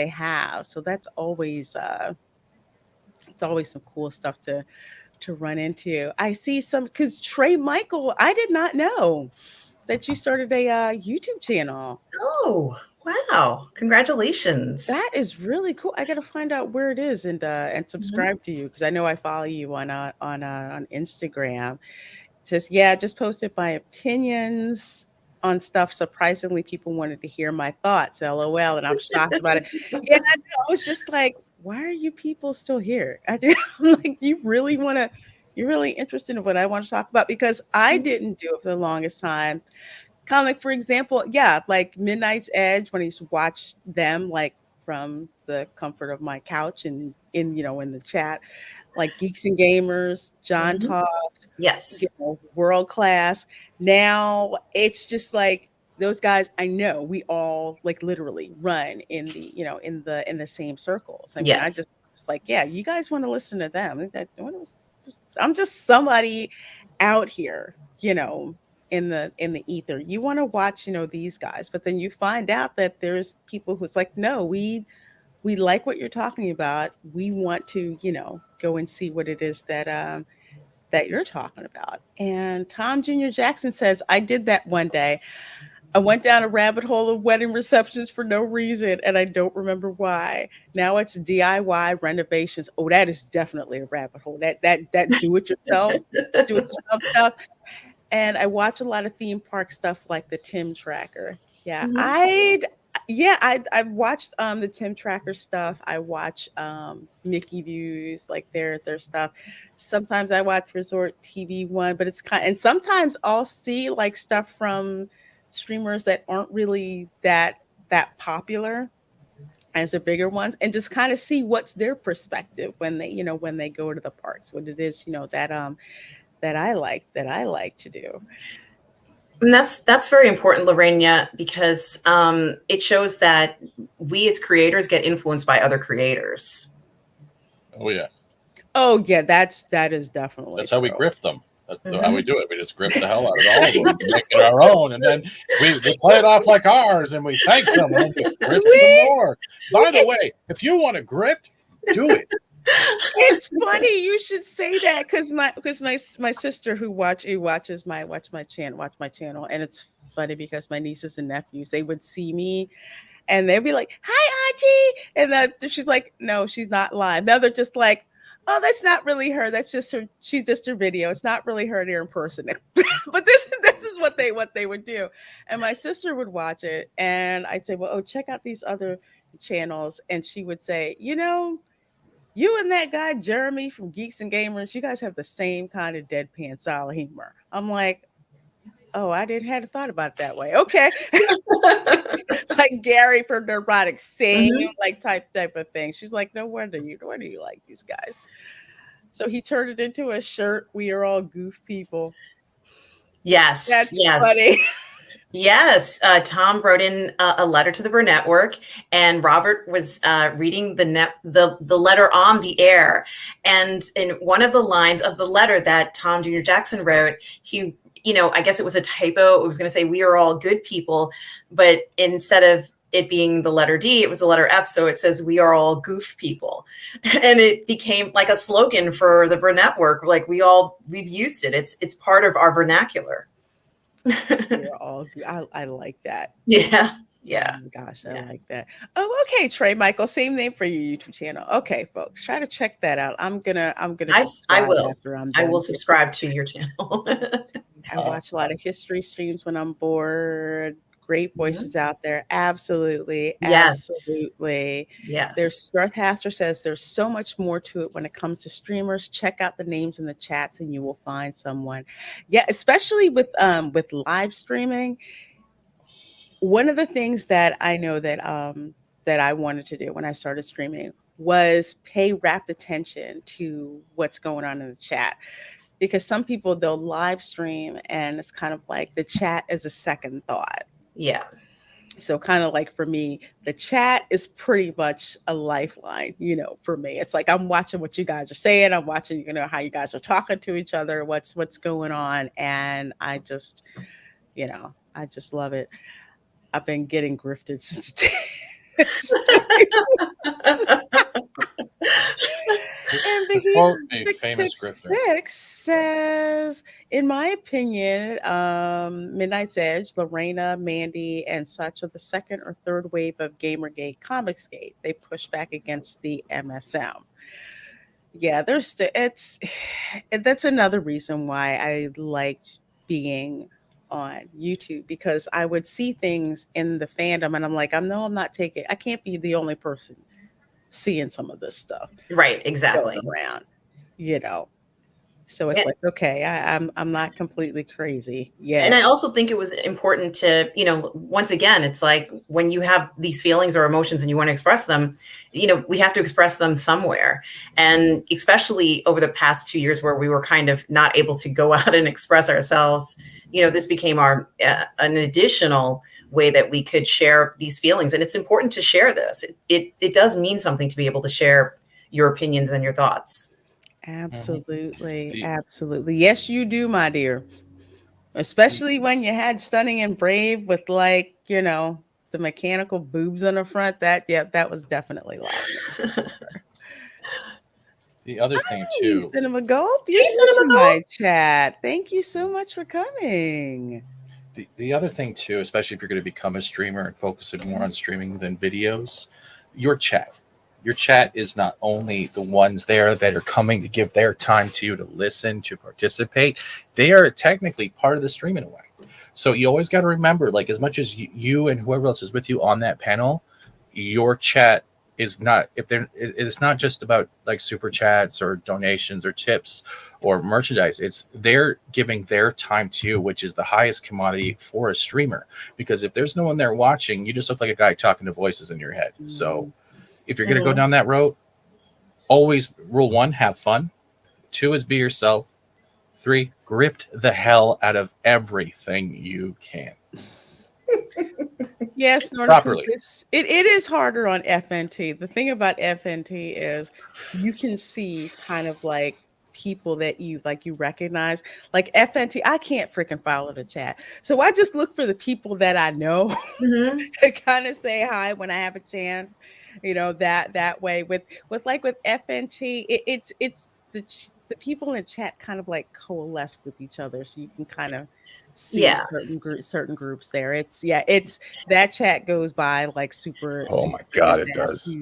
have. So that's always it's always some cool stuff to run into. I see some, because Trey Michael, I did not know that you started a YouTube channel. Oh, wow. Congratulations. That is really cool. I got to find out where it is and subscribe to you, because I know I follow you on Instagram. It says, yeah, just posted my opinions on stuff. Surprisingly, people wanted to hear my thoughts. LOL. And I'm shocked about it. Yeah, I know. I was just like, why are you people still here? I'm like, you're really interested in what I want to talk about, because I didn't do it for the longest time. Kind of like, for example, yeah, like Midnight's Edge, when I used to watch them like from the comfort of my couch and in the chat, like Geeks and Gamers, John Mhm. Talks, Yes. world class. Now it's just like those guys, I know we all like literally run in the same circles. I mean, I Yes. just like, yeah, you guys want to listen to them. I'm just somebody out here, in the ether. You want to watch, these guys, but then you find out that there's people who's like, no, we like what you're talking about. We want to, go and see what it is that you're talking about. And Tom Jr. Jackson says, I did that one day. I went down a rabbit hole of wedding receptions for no reason, and I don't remember why. Now it's DIY renovations. Oh, that is definitely a rabbit hole. That do it yourself stuff. And I watch a lot of theme park stuff like the Tim Tracker. Yeah, Mhm. I've watched the Tim Tracker stuff. I watch Mickey Views, like their stuff. Sometimes I watch Resort TV One, but it's and sometimes I'll see like stuff from streamers that aren't really that popular as the bigger ones, and just kind of see what's their perspective when they go to the parks, what it is, that I like to do. And that's very important, Lorena, because it shows that we as creators get influenced by other creators. Oh yeah, Oh yeah, that is definitely that's how we true. grift them. That's how we Mhm. do it. We just grift the hell out of all of them, make it our own, and then we play it off like ours, and we thank them, and then we grift some more. By the It's way, if you want to grift, do it. it's funny you should say that, because my sister who watches my channel, and it's funny because my nieces and nephews, they would see me and they'd be like, "Hi, Auntie," and then she's like, "No, she's not live." Now they're just like, "Oh, that's not really her. That's just her. She's just her video. It's not really her there in person." But this is what they would do, and my sister would watch it, and I'd say, "Well, oh, check out these other channels," and she would say, You and that guy Jeremy from Geeks and Gamers, you guys have the same kind of deadpan style of humor." I'm like, oh, I didn't have thought about it that way. Okay. Like Gary from Neurotic, same Mhm. like type of thing. She's like, no wonder you like these guys. So he turned it into a shirt. We are all goof people. Yes, That's yes. funny. Yes, Tom wrote in a letter to the Burnettwork, and Robert was reading the letter on the air. And in one of the lines of the letter that Tom Jr. Jackson wrote, he, I guess it was a typo. It was going to say, "We are all good people," but instead of it being the letter D, it was the letter F. So it says, "We are all goof people," and it became like a slogan for the Burnettwork. Like we've used it. It's part of our vernacular. We're all I like that. Yeah. Oh Yeah. my gosh, I Yeah. like that. Oh, okay, Trey Michael, same name for your YouTube channel. Okay, folks, try to check that out. I'm gonna I subscribe will. after I'm I done will here. subscribe to your channel. I watch a lot of history streams when I'm bored. Great Mhm. voices out there. Absolutely. Yes. Absolutely. Yes. Starthaster says there's so much more to it when it comes to streamers. Check out the names in the chats and you will find someone. Yeah, especially with live streaming. One of the things that I know that I wanted to do when I started streaming was pay rapt attention to what's going on in the chat, because some people, they'll live stream and it's kind of like the chat is a second thought. Yeah. So kind of like for me, the chat is pretty much a lifeline, for me. It's like I'm watching what you guys are saying. I'm watching, how you guys are talking to each other, what's going on. And I just love it. I've been getting grifted since day. And the Quote a Heat famous grifter. 666 says, in my opinion, Midnight's Edge, Lorena, Mandy, and such are the second or third wave of Gamergate, Comicsgate. They push back against the MSM. Yeah, that's another reason why I liked being on YouTube, because I would see things in the fandom and I'm like, I'm not taking, I can't be the only person seeing some of this stuff. Right. Exactly. Going around, So it's like, okay, I'm not completely crazy. Yeah. And I also think it was important to, once again, it's like when you have these feelings or emotions and you want to express them, we have to express them somewhere. And especially over the past 2 years where we were kind of not able to go out and express ourselves, this became our an additional way that we could share these feelings. And it's important to share this. It does mean something to be able to share your opinions and your thoughts. Absolutely. Absolutely. Yes, you do, my dear. Especially when you had Stunning and Brave with the mechanical boobs on the front. That was definitely loud. The other thing too, Cinema Gulp, you're in my chat. Thank you so much for coming. The other thing too, especially if you're going to become a streamer and focusing more on streaming than videos, your chat is not only the ones there that are coming to give their time to you to listen, to participate. They are technically part of the stream in a way. So you always got to remember, like, as much as you and whoever else is with you on that panel, your chat is not, it's not just about like super chats or donations or tips or merchandise. It's they're giving their time to you, which is the highest commodity for a streamer. Because if there's no one there watching, you just look like a guy talking to voices in your head. So if you're going to go down that road, always rule 1, have fun. 2 is be yourself. 3, grift the hell out of everything you can. Yes, properly. It is harder on FNT. The thing about FNT is you can see kind of like people that you recognize. Like FNT, I can't freaking follow the chat. So I just look for the people that I know to kind of say hi when I have a chance. That way with FNT, it's the people in the chat kind of like coalesce with each other, so you can kind of see certain groups there. It's that chat goes by like super. Oh my god, it does.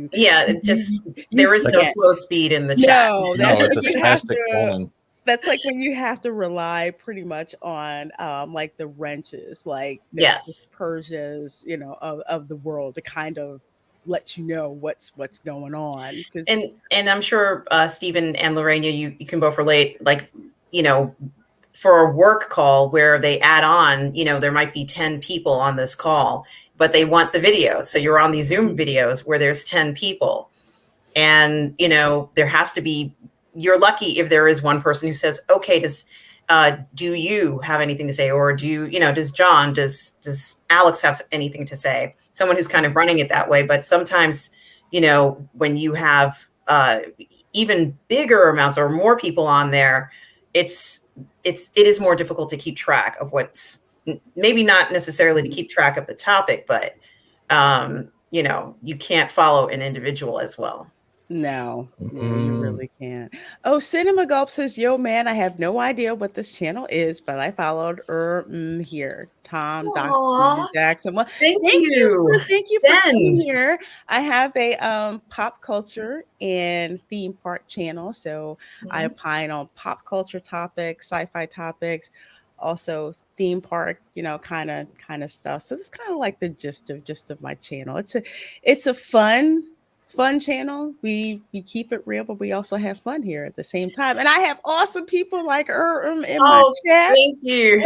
There is no slow speed in the chat. No, it's a spastic moment. That's like when you have to rely pretty much on like the wrenches, like the Persias, of the world to kind of let you know what's going on. And I'm sure Stephen and Lorena, you can both relate, like, for a work call where they add on, there might be 10 people on this call, but they want the video. So you're on these Zoom videos where there's 10 people and, there has to be you're lucky if there is one person who says, okay, do you have anything to say? Or does John, does Alex have anything to say? Someone who's kind of running it that way. But sometimes, when you have even bigger amounts or more people on there, it is more difficult to keep track of what's, maybe not necessarily to keep track of the topic, but you can't follow an individual as well. No, you really can't. Oh, Cinema Gulp says, "Yo, man, I have no idea what this channel is, but I followed here. Tom, Dr. Aw, Jackson. Well, thank thank you, you for Ben. being here. I have a pop culture and theme park channel, so I opine on pop culture topics, sci-fi topics, also theme park, kind of stuff. So it's kind of like the gist of my channel. It's a fun channel. We keep it real, but we also have fun here at the same time. And I have awesome people like in my chat. Thank you.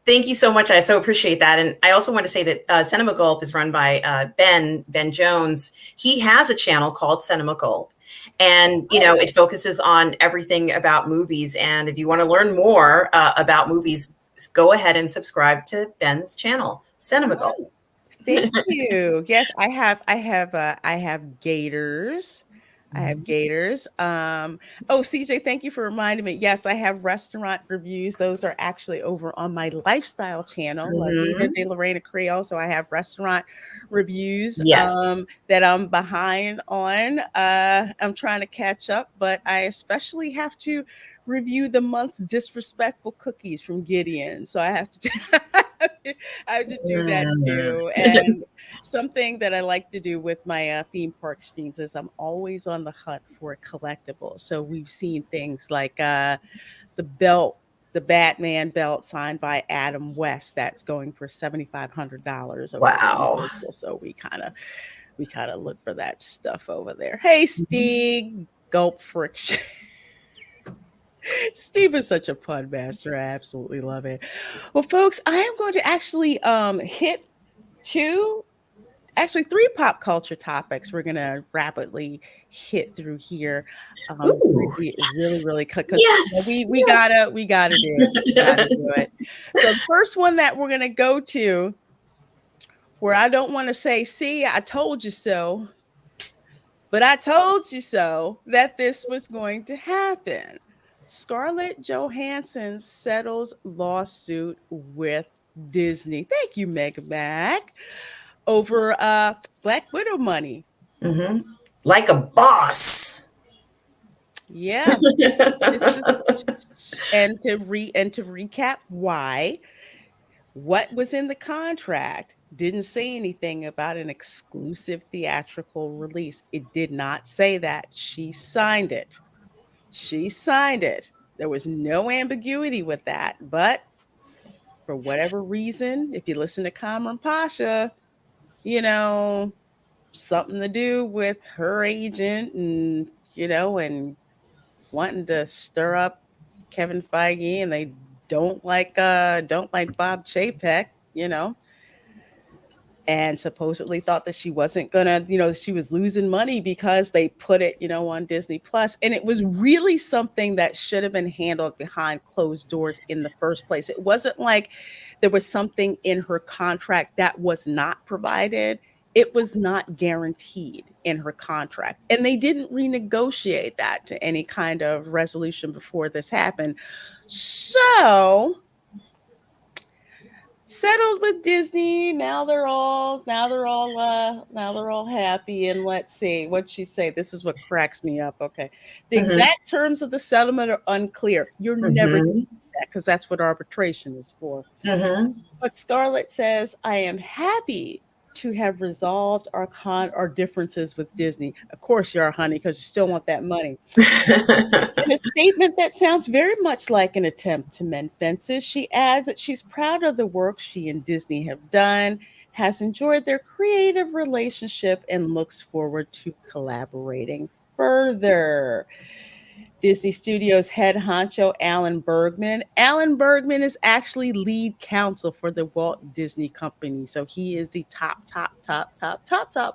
Thank you so much. I so appreciate that. And I also want to say that Cinema Gulp is run by Ben Jones. He has a channel called Cinema Gulp. And, it focuses on everything about movies. And if you want to learn more about movies, go ahead and subscribe to Ben's channel, Cinema Gulp. Thank you. Yes, I have gators. I have gators. CJ, thank you for reminding me. Yes, I have restaurant reviews. Those are actually over on my lifestyle channel, La Vida de la Reina Creole. So I have restaurant reviews that I'm behind on. I'm trying to catch up, but I especially have to review the month's disrespectful cookies from Gideon. So I have to I have to do that too. And something that I like to do with my theme park streams is I'm always on the hunt for a collectible. So we've seen things like the belt, the Batman belt signed by Adam West that's going for $7,500. Wow. So we kind of look for that stuff over there. Hey, Steve, gulp friction. Steve is such a fun master. I absolutely love it. Well, folks, I am going to actually hit three pop culture topics we're going to rapidly hit through here. Really quick, because we gotta do it. We gotta do it. So the first one that we're going to go to, where I don't want to say, see, I told you so, but I told you so that this was going to happen. Scarlett Johansson settles lawsuit with Disney. Thank you, Meg Mac, over Black Widow money. Like a boss. Yeah. And to recap why, what was in the contract didn't say anything about an exclusive theatrical release. It did not say that. She signed it. There was no ambiguity with that. But for whatever reason, if you listen to Cameron Pasha, something to do with her agent and, and wanting to stir up Kevin Feige, and they don't like Bob Chapek, and supposedly thought that she wasn't gonna, she was losing money because they put it, on Disney Plus. And it was really something that should have been handled behind closed doors in the first place. It wasn't like there was something in her contract that was not provided. It was not guaranteed in her contract. And they didn't renegotiate that to any kind of resolution before this happened. So settled with Disney. Now they're all happy. And let's see, what'd she say? This is what cracks me up. Okay. The exact terms of the settlement are unclear. You're never gonna do that, because that's what arbitration is for. But Scarlett says, I am happy to have resolved our differences with Disney. Of course you are, honey, because you still want that money. In a statement that sounds very much like an attempt to mend fences, she adds that she's proud of the work she and Disney have done, has enjoyed their creative relationship, and looks forward to collaborating further. Disney Studios head honcho Alan Bergman. Alan Bergman is actually lead counsel for the Walt Disney Company. So he is the top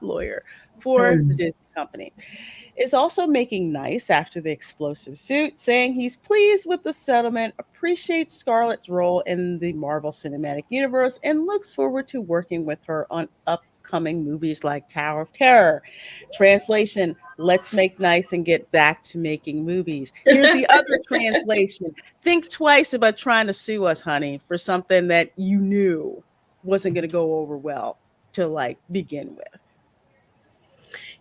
lawyer for the Mm. Disney Company. Is also making nice after the explosive suit, saying he's pleased with the settlement, appreciates Scarlett's role in the Marvel Cinematic Universe, and looks forward to working with her on upcoming movies like Tower of Terror. Translation: let's make nice and get back to making movies. Here's the other translation: think twice about trying to sue us, honey, for something that you knew wasn't going to go over well to like begin with.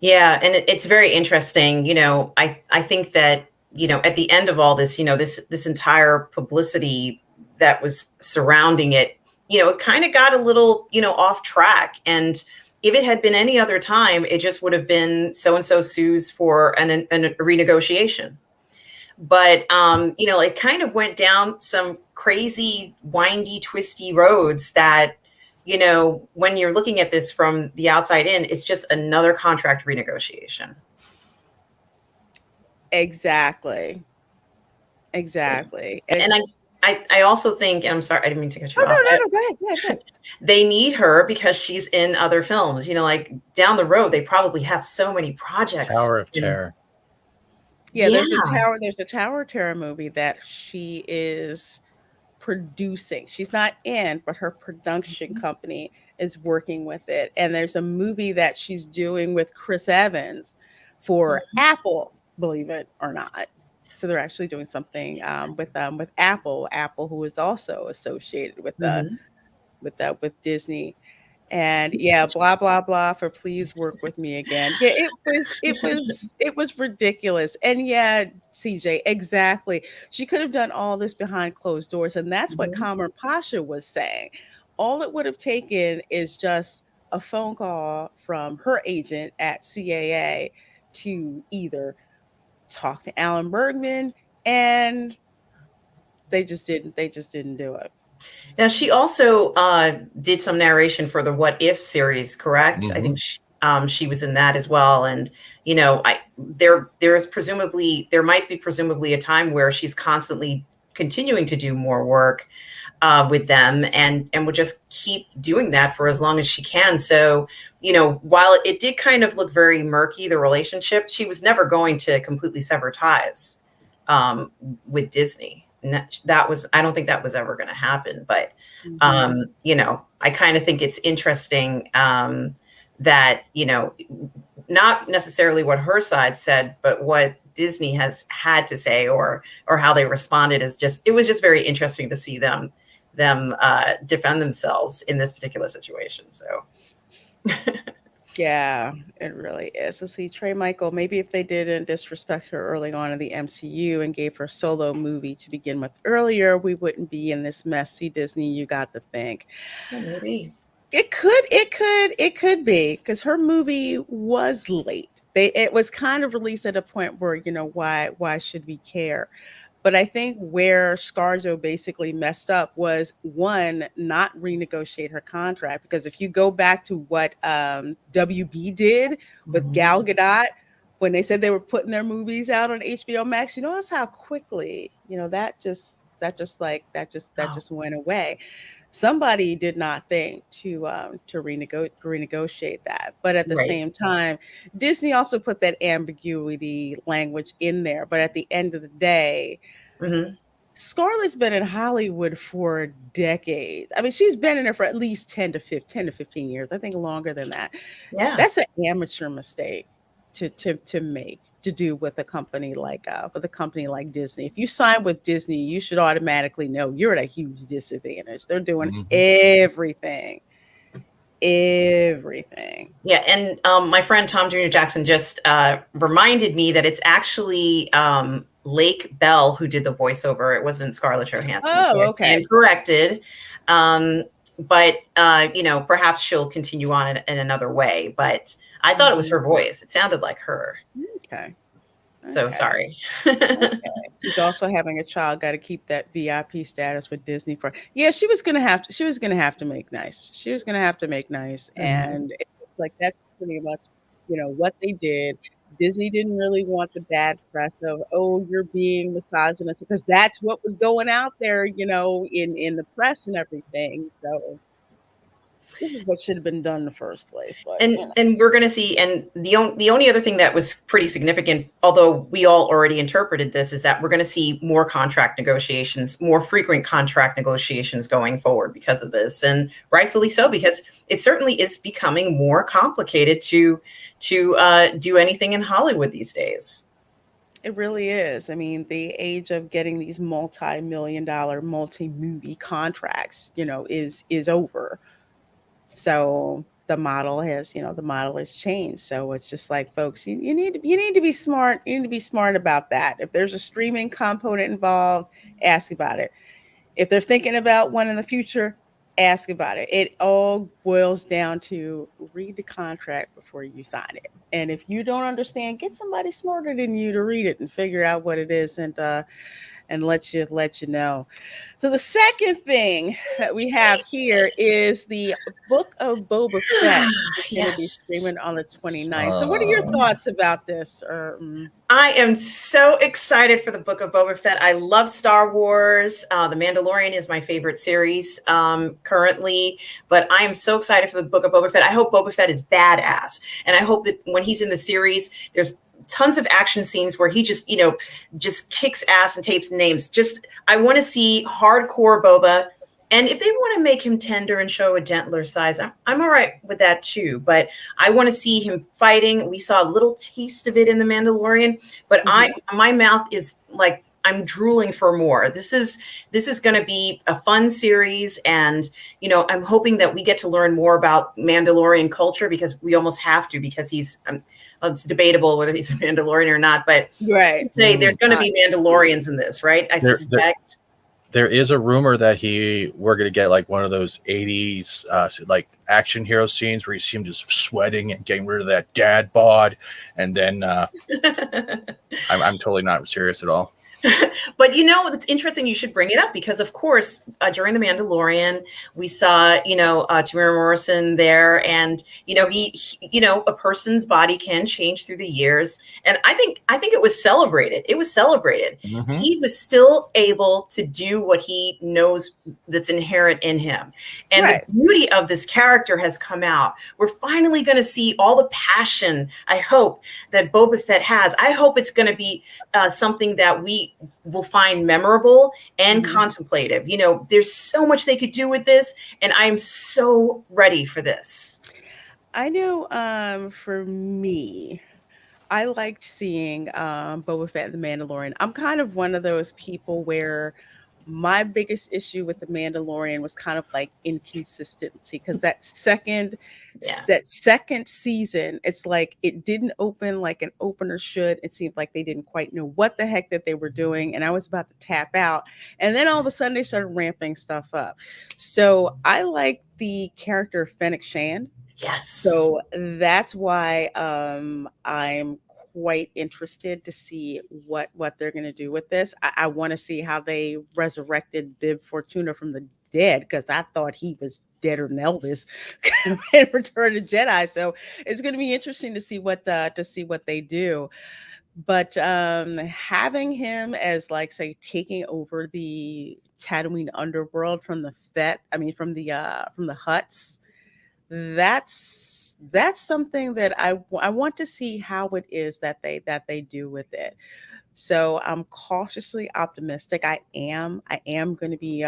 Yeah, and it's very interesting. I think that at the end of all this, this entire publicity that was surrounding it, it kind of got a little off track. And if it had been any other time, it just would have been so and so sues for a renegotiation. But it kind of went down some crazy, windy, twisty roads that when you're looking at this from the outside in, it's just another contract renegotiation. Exactly. Exactly. And And I also think, and I'm sorry, I didn't mean to cut you oh, off. no. Go ahead. Go ahead. They need her because she's in other films. Like down the road, they probably have so many projects. Tower of Terror. Yeah, there's a Tower of Terror movie that she is producing. She's not in, but her production company is working with it. And there's a movie that she's doing with Chris Evans for Apple, believe it or not. So they're actually doing something with Apple, who is also associated with with Disney. And yeah, blah blah blah for please work with me again. Yeah, it was ridiculous. And yeah, CJ, exactly. She could have done all this behind closed doors, and that's what Kamar Pasha was saying. All it would have taken is just a phone call from her agent at CAA to either talk to Alan Bergman, and they just didn't. They just didn't do it. Now, she also did some narration for the What If series, correct? I think she was in that as well. And, there might be presumably a time where she's constantly continuing to do more work with them and will just keep doing that for as long as she can. So, while it did kind of look very murky, the relationship, she was never going to completely sever ties with Disney. I don't think that was ever going to happen. But, I kind of think it's interesting that, not necessarily what her side said, but what Disney has had to say or how they responded it was just very interesting to see them defend themselves in this particular situation. So. Yeah, it really is. So see, Trey Michael, maybe if they didn't disrespect her early on in the MCU and gave her solo movie to begin with earlier, we wouldn't be in this mess. See, Disney, you got to think. Yeah, maybe. It could be because her movie was late. It was kind of released at a point where, why should we care? But I think where ScarJo basically messed up was, one, not renegotiate her contract. Because if you go back to what WB did with Gal Gadot, when they said they were putting their movies out on HBO Max, that's how quickly, that just went away. Somebody did not think to renegotiate that. But at the same time, Disney also put that ambiguity language in there. But at the end of the day, Scarlett's been in Hollywood for decades. I mean, she's been in it for at least 10 to 15 years. I think longer than that. Yeah. That's an amateur mistake to make, to do with a company like Disney. If you sign with Disney, you should automatically know you're at a huge disadvantage. They're doing everything. Yeah, and my friend Tom Jr. Jackson just reminded me that it's actually Lake Bell who did the voiceover. It wasn't Scarlett Johansson. Oh, okay. And corrected. But perhaps she'll continue on in another way. But I thought it was her voice. It sounded like her. Okay. So sorry. Okay. She's also having a child. Got to keep that VIP status with Disney for. Yeah, she was gonna have to make nice. She was gonna have to make nice, and it's like that's pretty much what they did. Disney didn't really want the bad press of, oh, you're being misogynist, because that's what was going out there, in the press and everything. So this is what should have been done in the first place. But And we're going to see, and the only other thing that was pretty significant, although we all already interpreted this, is that we're going to see more contract negotiations, more frequent contract negotiations going forward because of this, and rightfully so, because it certainly is becoming more complicated to do anything in Hollywood these days. it really is. I mean, the age of getting these multi-million-dollar, multi-movie contracts, is over. So the model has changed. So it's just like, folks, you need to be smart. You need to be smart about that. If there's a streaming component involved, ask about it. If they're thinking about one in the future, ask about it. It all boils down to read the contract before you sign it. And if you don't understand, get somebody smarter than you to read it and figure out what it is, and let you know. So the second thing that we have here is the Book of Boba Fett. It's going to be Yes. streaming on the 29th. So what are your thoughts about this? I am so excited for the Book of Boba Fett. I love Star Wars. The Mandalorian is my favorite series currently, but I am so excited for the Book of Boba Fett. I hope Boba Fett is badass, and I hope that when he's in the series, there's tons of action scenes where he just kicks ass and tapes names. I want to see hardcore Boba. And if they want to make him tender and show a gentler size, I'm all right with that too. But I want to see him fighting. We saw a little taste of it in The Mandalorian, but my mouth is like, I'm drooling for more. This is going to be a fun series, and I'm hoping that we get to learn more about Mandalorian culture, because we almost have to, because it's debatable whether he's a Mandalorian or not. But Right, there's going to be Mandalorians in this, right? I suspect. There is a rumor that we're going to get like one of those 80s like action hero scenes where you see him just sweating and getting rid of that dad bod, and then I'm totally not serious at all. But it's interesting you should bring it up, because of course during The Mandalorian we saw Tamara Morrison there, and a person's body can change through the years, and I think it was celebrated. Mm-hmm. He was still able to do what he knows that's inherent in him, and right. The beauty of this character has come out. We're finally going to see all the passion, I hope, that Boba Fett has. I hope it's going to be something that we will find memorable and contemplative. There's so much they could do with this, and I'm so ready for this. I know for me, I liked seeing Boba Fett and The Mandalorian. I'm kind of one of those people where my biggest issue with The Mandalorian was kind of like inconsistency, because that second season, it's like it didn't open like an opener should. It seemed like they didn't quite know what the heck that they were doing, and I was about to tap out, and then all of a sudden they started ramping stuff up. So I like the character of Fennec Shand. Yes. So that's why I'm quite interested to see what they're going to do with this. I want to see how they resurrected Bib Fortuna from the dead, because I thought he was deader than Elvis in Return of the Jedi. So it's going to be interesting to see what they do. But having him as, like, say, taking over the Tatooine underworld from the from the Hutts, that's something that I want to see how it is that they do with it. So I'm cautiously optimistic. I am going to be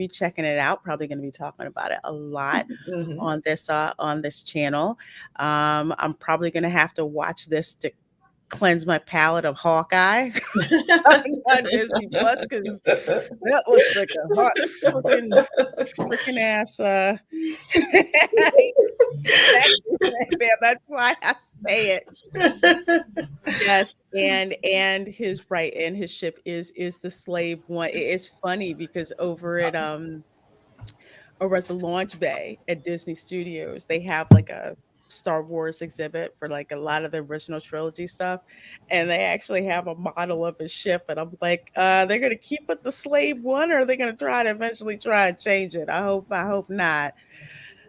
checking it out. Probably going to be talking about it a lot on this channel. I'm probably going to have to watch this to cleanse my palate of Hawkeye on Disney Plus, because that looks like a hot freaking ass. That's why I say it. Yes, and his ship is the Slave One. It is funny because over at the launch bay at Disney Studios, they have like a Star Wars exhibit for like a lot of the original trilogy stuff, and they actually have a model of his ship, and I'm like, they're gonna keep it the Slave One, or are they gonna eventually try and change it? I hope not.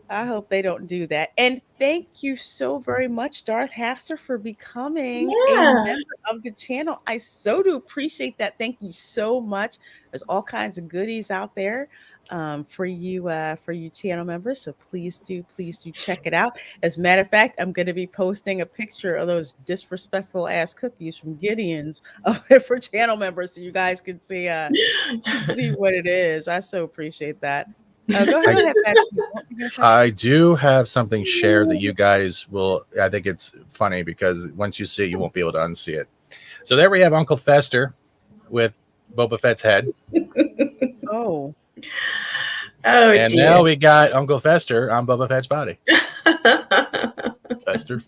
I hope they don't do that. And thank you so very much, Darth Haster, for becoming a Yeah. member of the channel. I so do appreciate that. Thank you so much. There's all kinds of goodies out there for you channel members. So please do check it out. As a matter of fact, I'm going to be posting a picture of those disrespectful ass cookies from Gideon's up there for channel members, so you guys can see what it is. I so appreciate that. Go I, ahead, Patrick. What were you gonna say? I do have something shared that you guys will. I think it's funny because once you see it, you won't be able to unsee it. So there we have Uncle Fester with Boba Fett's head. Oh, Oh, And dear. now we got Uncle Fester on Boba Fett's body. Fester,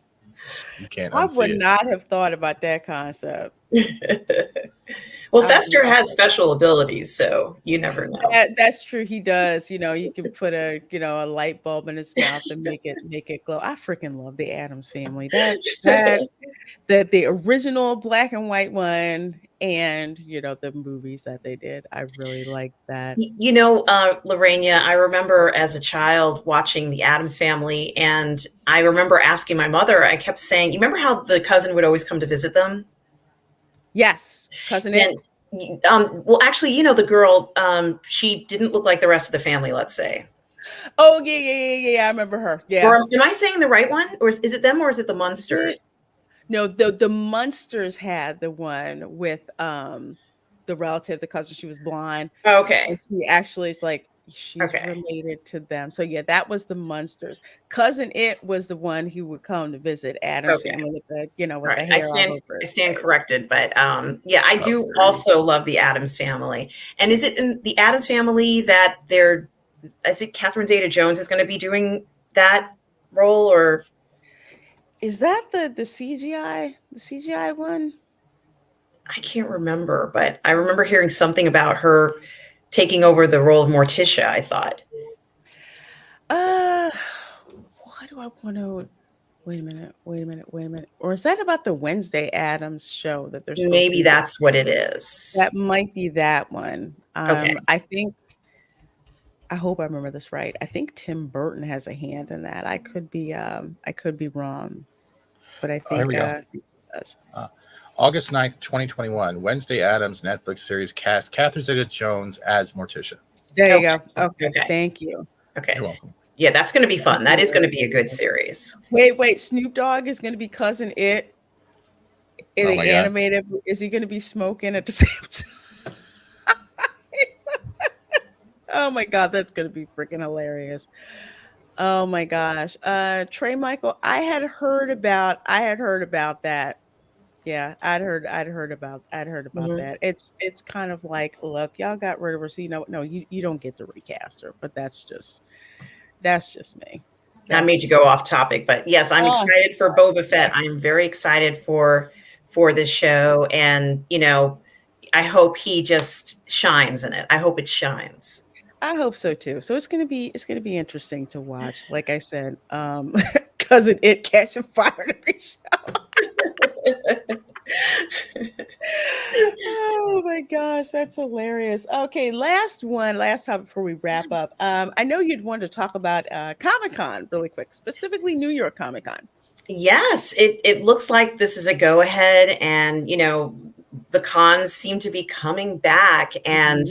you can't I unsee would it. not have thought about that concept. Well, I Fester love has it. special abilities, so you never know. That's true. He does. You can put a light bulb in his mouth and make it glow. I freaking love the Adams Family. The original black and white one, and the movies that they did. I really like that. Lorena, I remember as a child watching the Addams Family, and I remember asking my mother, I kept saying, you remember how the cousin would always come to visit them? Yes, cousin It. And well, actually, the girl, she didn't look like the rest of the family, let's say. Oh yeah. I remember her. Yeah. Or am I saying the right one? Or is it them or is it the Munsters? No, the Munsters had the one with the relative, the cousin. She was blind. Okay. And she actually is like she's Okay. related to them. So yeah, that was the Munsters. Cousin It was the one who would come to visit Adam's Okay. family with the with All the right. hair all over I his stand face. corrected, but yeah, I do Okay. also love the Addams Family. And is it in the Addams Family that is it Catherine Zeta-Jones is going to be doing that role, or Is that the CGI one? I can't remember, but I remember hearing something about her taking over the role of Morticia, I thought. Why do I want to wait a minute. Or is that about the Wednesday Addams show that they're supposed to Maybe be that's what it is. That might be that one. Okay. I hope I remember this right. I think Tim Burton has a hand in that. I could be wrong, but I Here think we go. he does. August 9th, 2021, Wednesday Addams Netflix series cast Catherine Zeta-Jones as Morticia. There you Okay. go. Okay. Okay. Thank you. Okay. You're welcome. Yeah, that's going to be fun. That is going to be a good series. Wait. Snoop Dogg is going to be cousin It in Oh the my God. animated. Is he going to be smoking at the same time? Oh my God, that's going to be freaking hilarious. Oh my gosh. Trey Michael, I had heard about that. Yeah, I'd heard about Mhm. that. It's kind of like, look, y'all got rid of her, so no, you don't get to recast her, but that's just me. That made you go off topic, but yes, I'm Oh, excited for Boba Fett. I'm very excited for this show, and I hope he just shines in it. I hope it shines. I hope so too. So it's gonna be interesting to watch. Like I said, cousin It catching fire every show. Oh my gosh, that's hilarious. Okay, last time before we wrap up. I know you'd want to talk about Comic-Con really quick, specifically New York Comic-Con. Yes, it looks like this is a go ahead, and the cons seem to be coming back, and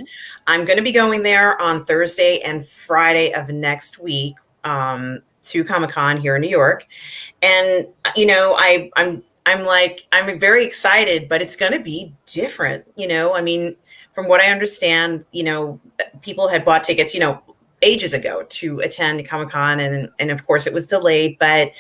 I'm going to be going there on Thursday and Friday of next week to Comic-Con here in New York, and I'm very excited, but it's going to be different. I mean, from what I understand, people had bought tickets, ages ago to attend Comic-Con, and of course it was delayed, but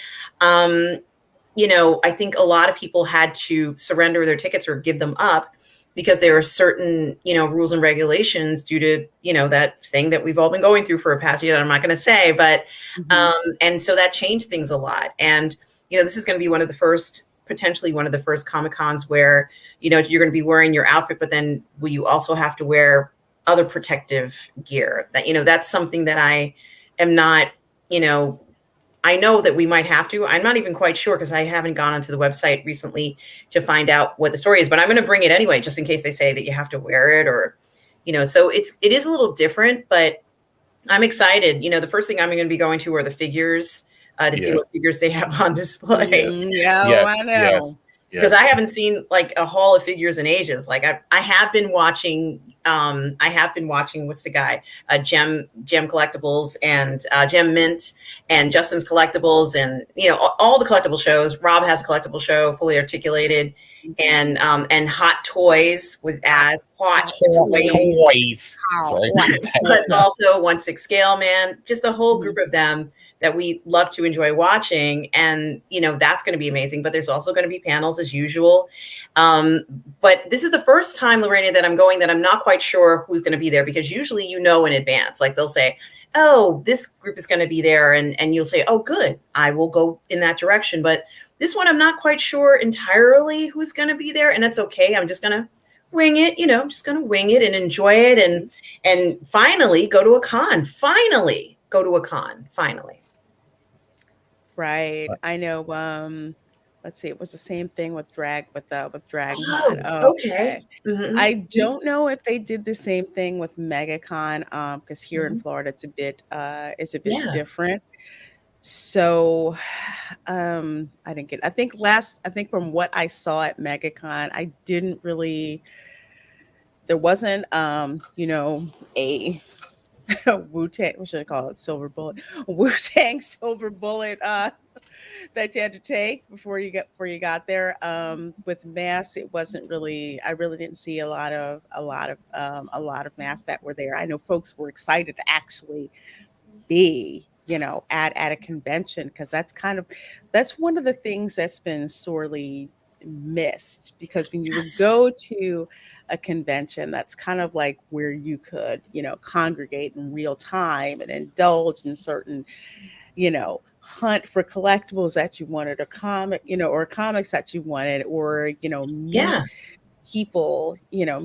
I think a lot of people had to surrender their tickets or give them up because there are certain, rules and regulations due to, that thing that we've all been going through for a past year that I'm not going to say, but and so that changed things a lot. And this is going to be potentially one of the first Comic-Cons where you're going to be wearing your outfit, but then will you also have to wear other protective gear? That that's something that I am not, I know that we might have to. I'm not even quite sure because I haven't gone onto the website recently to find out what the story is, but I'm going to bring it anyway, just in case they say that you have to wear it, or so it is a little different, but I'm excited. You know, the first thing I'm going to be going to are the figures to see what Yes. figures they have on display. Yeah, oh, Yes. I know. Yes. Because I Yes. haven't seen like a haul of figures in ages. Like I have been watching. I have been watching. What's the guy? Gem Collectibles and Gem Mint and Justin's Collectibles and you know all the collectible shows. Rob has a collectible show, Fully Articulated, and Hot Toys with as Hot Toys, Toys. How? Sorry. but also 1/6 Scale Man. Just the whole group of them that we love to enjoy watching. And, you know, that's going to be amazing. But there's also going to be panels as usual. But this is the first time, Lorena, that I'm going that I'm not quite sure who's going to be there because usually you know in advance. Like they'll say, oh, this group is going to be there. And you'll say, oh, good, I will go in that direction. But this one, I'm not quite sure entirely who's going to be there. And that's okay. I'm just going to wing it, you know, I'm just going to wing it and enjoy it. And finally go to a con. Finally go to a con. Finally. Right. I know. Let's see, it was the same thing with DragonCon. Oh, okay. Okay. Mhm, I don't know if they did the same thing with MegaCon, because here in mhm. Florida it's a bit Yeah. different. So I didn't get I think from what I saw at MegaCon, I didn't really there wasn't you know, a Wu Tang, what should I call it? Silver bullet. Wu Tang silver bullet that you had to take before you got there. With masks, it wasn't really. I really didn't see a lot of masks that were there. I know folks were excited to actually be, you know, at a convention because that's one of the things that's been sorely missed because when you would Yes. go to a convention, that's kind of like where you could, you know, congregate in real time and indulge in certain, you know, hunt for collectibles that you wanted, a comic, you know, or comics that you wanted, or, you know, meet Yeah. people, you know,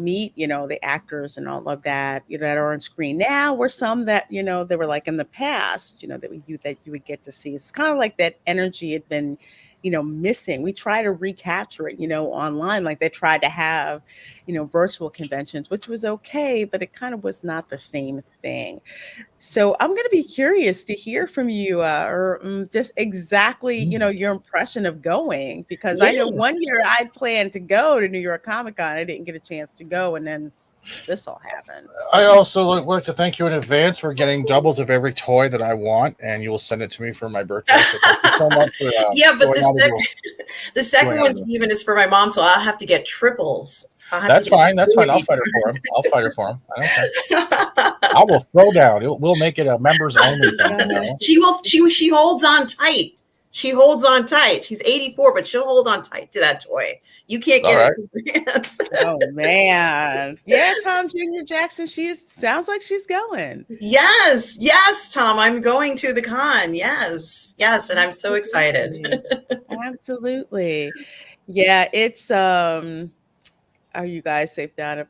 the actors and all of that, you know, that are on screen now were some that, you know, they were like in the past, you know, that you would get to see. It's kind of like that energy had been, you know, missing. We try to recapture it, you know, online, like they tried to have, you know, virtual conventions, which was okay, but it kind of was not the same thing. So I'm going to be curious to hear from you, just exactly, you know, your impression of going, because I know Yeah. one year I planned to go to New York Comic Con. I didn't get a chance to go, and then this all happened. I also like to thank you in advance for getting doubles of every toy that I want, and you will send it to me for my birthday. So thank you so much for Yeah, but going out of your the second going out one, of your. Steven, is for my mom, so I'll have to get triples. I'll have to That's get fine. That's fine. I'll three. fight her for him. I'll fight her for him. I don't care. I will throw down. We'll make it a members only thing. You know? She holds on tight. She holds on tight. She's 84, but she'll hold on tight to that toy. You can't All get right. it. Hands. Oh man, yeah, Tom Jr. Jackson. Sounds like she's going. Yes, yes, Tom. I'm going to the con. Yes, yes, and I'm so excited. Absolutely. Absolutely. Yeah, it's are you guys safe down at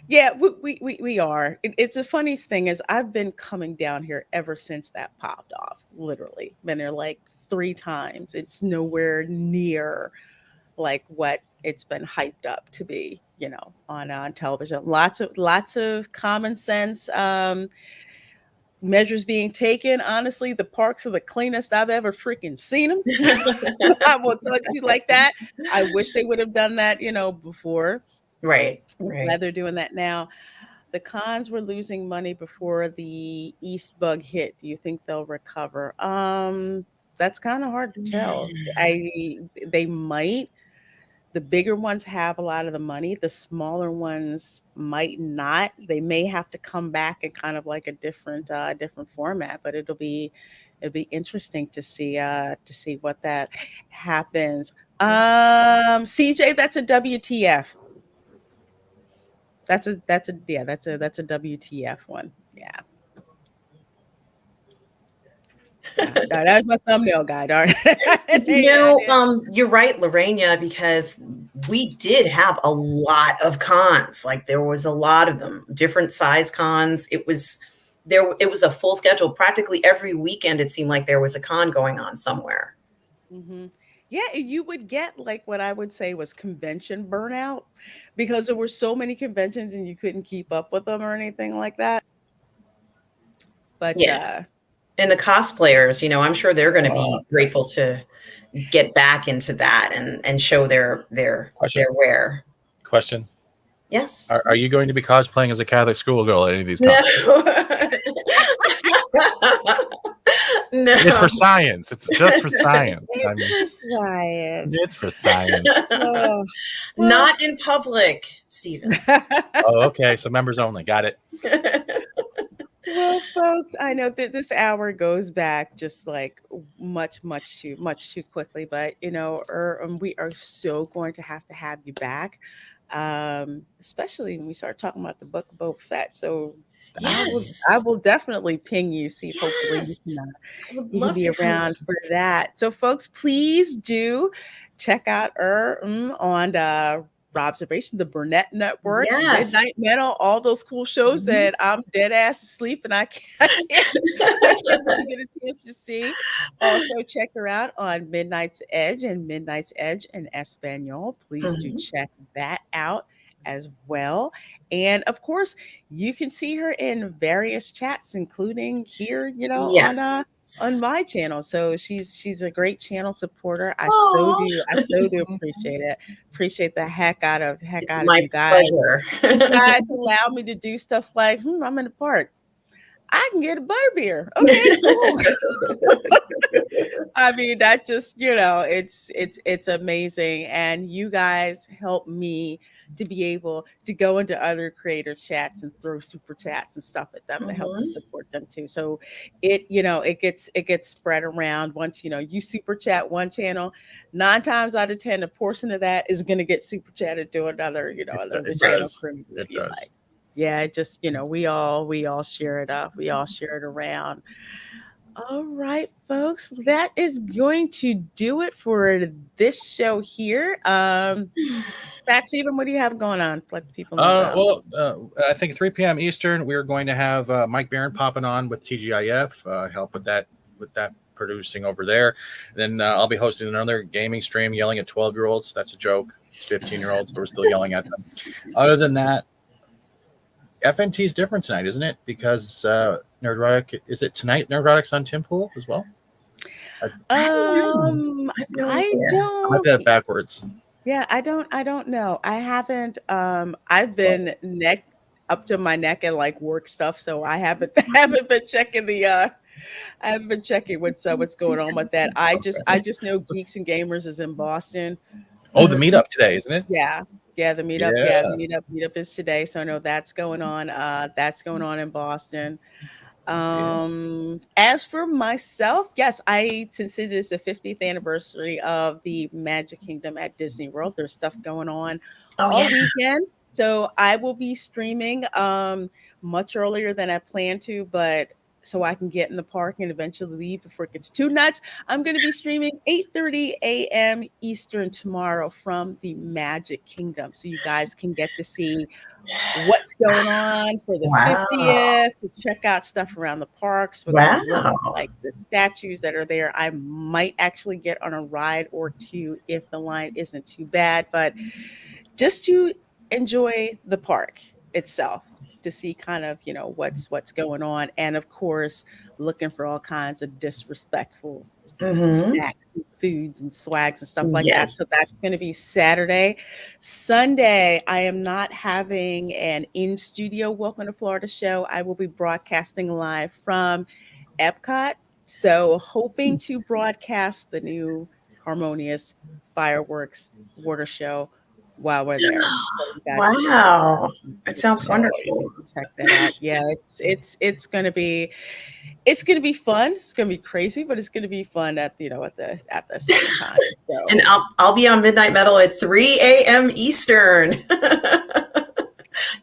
yeah, we are. It's the funniest thing is I've been coming down here ever since that popped off. Literally, been there like 3 times. It's nowhere near like what it's been hyped up to be, you know, on television. Lots of common sense measures being taken. Honestly, the parks are the cleanest I've ever freaking seen them. I will tell you like that. I wish they would have done that, you know, before. Right, I'm right. glad they're doing that now. The cons were losing money before the East bug hit. Do you think they'll recover? That's kind of hard to tell. They might. The bigger ones have a lot of the money. The smaller ones might not. They may have to come back in kind of like a different format, but it'll be interesting to see what that happens. CJ, that's a WTF. That's a WTF one. Yeah. Yeah. No, that's my thumbnail guy, darn it. You Yeah, I know, did. you're right, Lorena, because we did have a lot of cons. Like there was a lot of them, different size cons. It was a full schedule. Practically every weekend, it seemed like there was a con going on somewhere. Mhm. Yeah, you would get like what I would say was convention burnout because there were so many conventions and you couldn't keep up with them or anything like that. But Yeah. And the cosplayers, you know, I'm sure they're going to be grateful to get back into that and show their wear. Question. Yes. Are you going to be cosplaying as a Catholic schoolgirl at any of these No. No. It's for science. It's just for science. I mean, for science. it's for science. Oh, Not in public, Stephen. Oh, okay. So members only. Got it. Well, folks, I know that this hour goes back just like much too quickly, but you know, we are so going to have you back, especially when we start talking about the book of Boba Fett. So Yes. I will definitely ping you. See, hopefully you can be around for that. So, folks, please do check out on Observation, the Burnettwork, Yes. Midnight Metal, all those cool shows that I'm dead ass asleep and I can't really get a chance to see. Also, check her out on Midnight's Edge and Espanol. Please do check that out as well. And of course, you can see her in various chats, including here, you know, on my channel. So she's a great channel supporter. I so do appreciate it. Appreciate the heck out of you guys. Pleasure. You guys allow me to do stuff like, I'm in the park. I can get a butterbeer. Okay, cool. I mean, that just, you know, it's amazing. And you guys help me to be able to go into other creator chats and throw super chats and stuff at them to help to support them too. So it gets spread around. Once, you know, you super chat one channel, 9 times out of 10, a portion of that is going to get super chatted to another, you know, other channel crew. It does. Like, yeah, it just, you know, we all share it up. We all share it around. All right, folks, that is going to do it for this show here. Pat, Stephen, what do you have going on? Let people know. I think 3 p.m. Eastern, we're going to have Mike Barron popping on with TGIF, help with that producing over there. Then I'll be hosting another gaming stream, yelling at 12-year-olds. That's a joke. It's 15-year-olds, but we're still yelling at them. Other than that, FNT is different tonight, isn't it? Because Nerdrotic, is it tonight? Nerdrotic's on Tim Pool as well. I don't. I might have backwards. Yeah, I don't know. I haven't. I've been neck up to my neck in like work stuff, so I haven't been checking the. I haven't been checking what's going on with that. I just know Geeks and Gamers is in Boston. Oh, the meetup today, isn't it? Yeah, the meetup. Yeah, the meetup is today. So I know that's going on. That's going on in Boston. As for myself, yes, since it is the 50th anniversary of the Magic Kingdom at Disney World, there's stuff going on all weekend. So I will be streaming much earlier than I planned to, but so I can get in the park and eventually leave before it gets too nuts. I'm going to be streaming 8:30 a.m. Eastern tomorrow from the Magic Kingdom. So you guys can get to see what's going on for the 50th, to check out stuff around the parks. Like the statues that are there. I might actually get on a ride or two if the line isn't too bad, but just to enjoy the park itself, to see kind of, you know, what's going on, and of course looking for all kinds of disrespectful snacks and foods and swags and stuff like that. So that's going to be Saturday. Sunday, I am not having an in-studio Welcome to Florida show. I will be broadcasting live from Epcot, so hoping to broadcast the new Harmonious Fireworks Water Show while we're there. Wow, that sounds wonderful. Check that out. Yeah, it's gonna be fun. It's gonna be crazy, but it's gonna be fun at the same time. So. And I'll be on Midnight Metal at 3 a.m. Eastern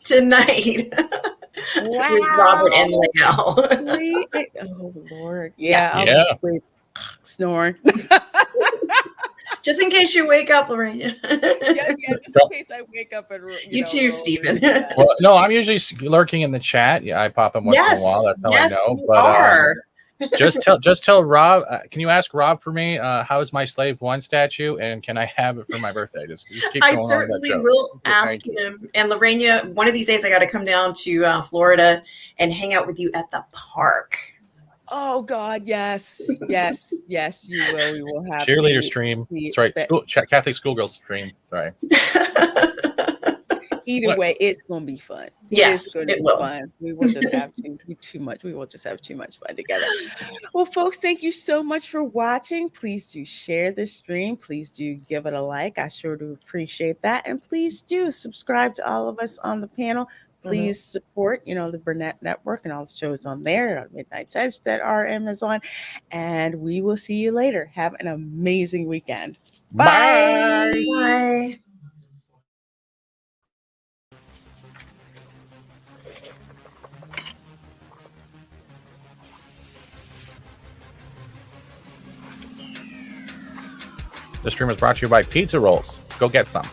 tonight. Wow. With Robert and Linnell. Oh Lord, yeah, snoring. Just in case you wake up, Lorraine. Just in case I wake up and you too, Stephen. Well, no, I'm usually lurking in the chat. Yeah, I pop in once in a while. That's how I know. You are. Just tell Rob. Can you ask Rob for me? How is my Slave One statue, and can I have it for my birthday? Just keep I going on with that certainly joke. will ask Thank you. him. And Lorena, one of these days I got to come down to Florida and hang out with you at the park. Oh God, yes, yes, yes, you will. We will have Cheerleader stream. That's right. Catholic schoolgirl stream. Sorry. Either way, it's gonna be fun. Yes, it's gonna be will. fun. We will just have too much. We will just have too much fun together. Well, folks, thank you so much for watching. Please do share this stream. Please do give it a like. I sure do appreciate that. And please do subscribe to all of us on the panel. Please support, the Burnettwork and all the shows on there. Midnight's Edge that RM is on. And we will see you later. Have an amazing weekend. Bye. Bye. This stream is brought to you by Pizza Rolls. Go get some.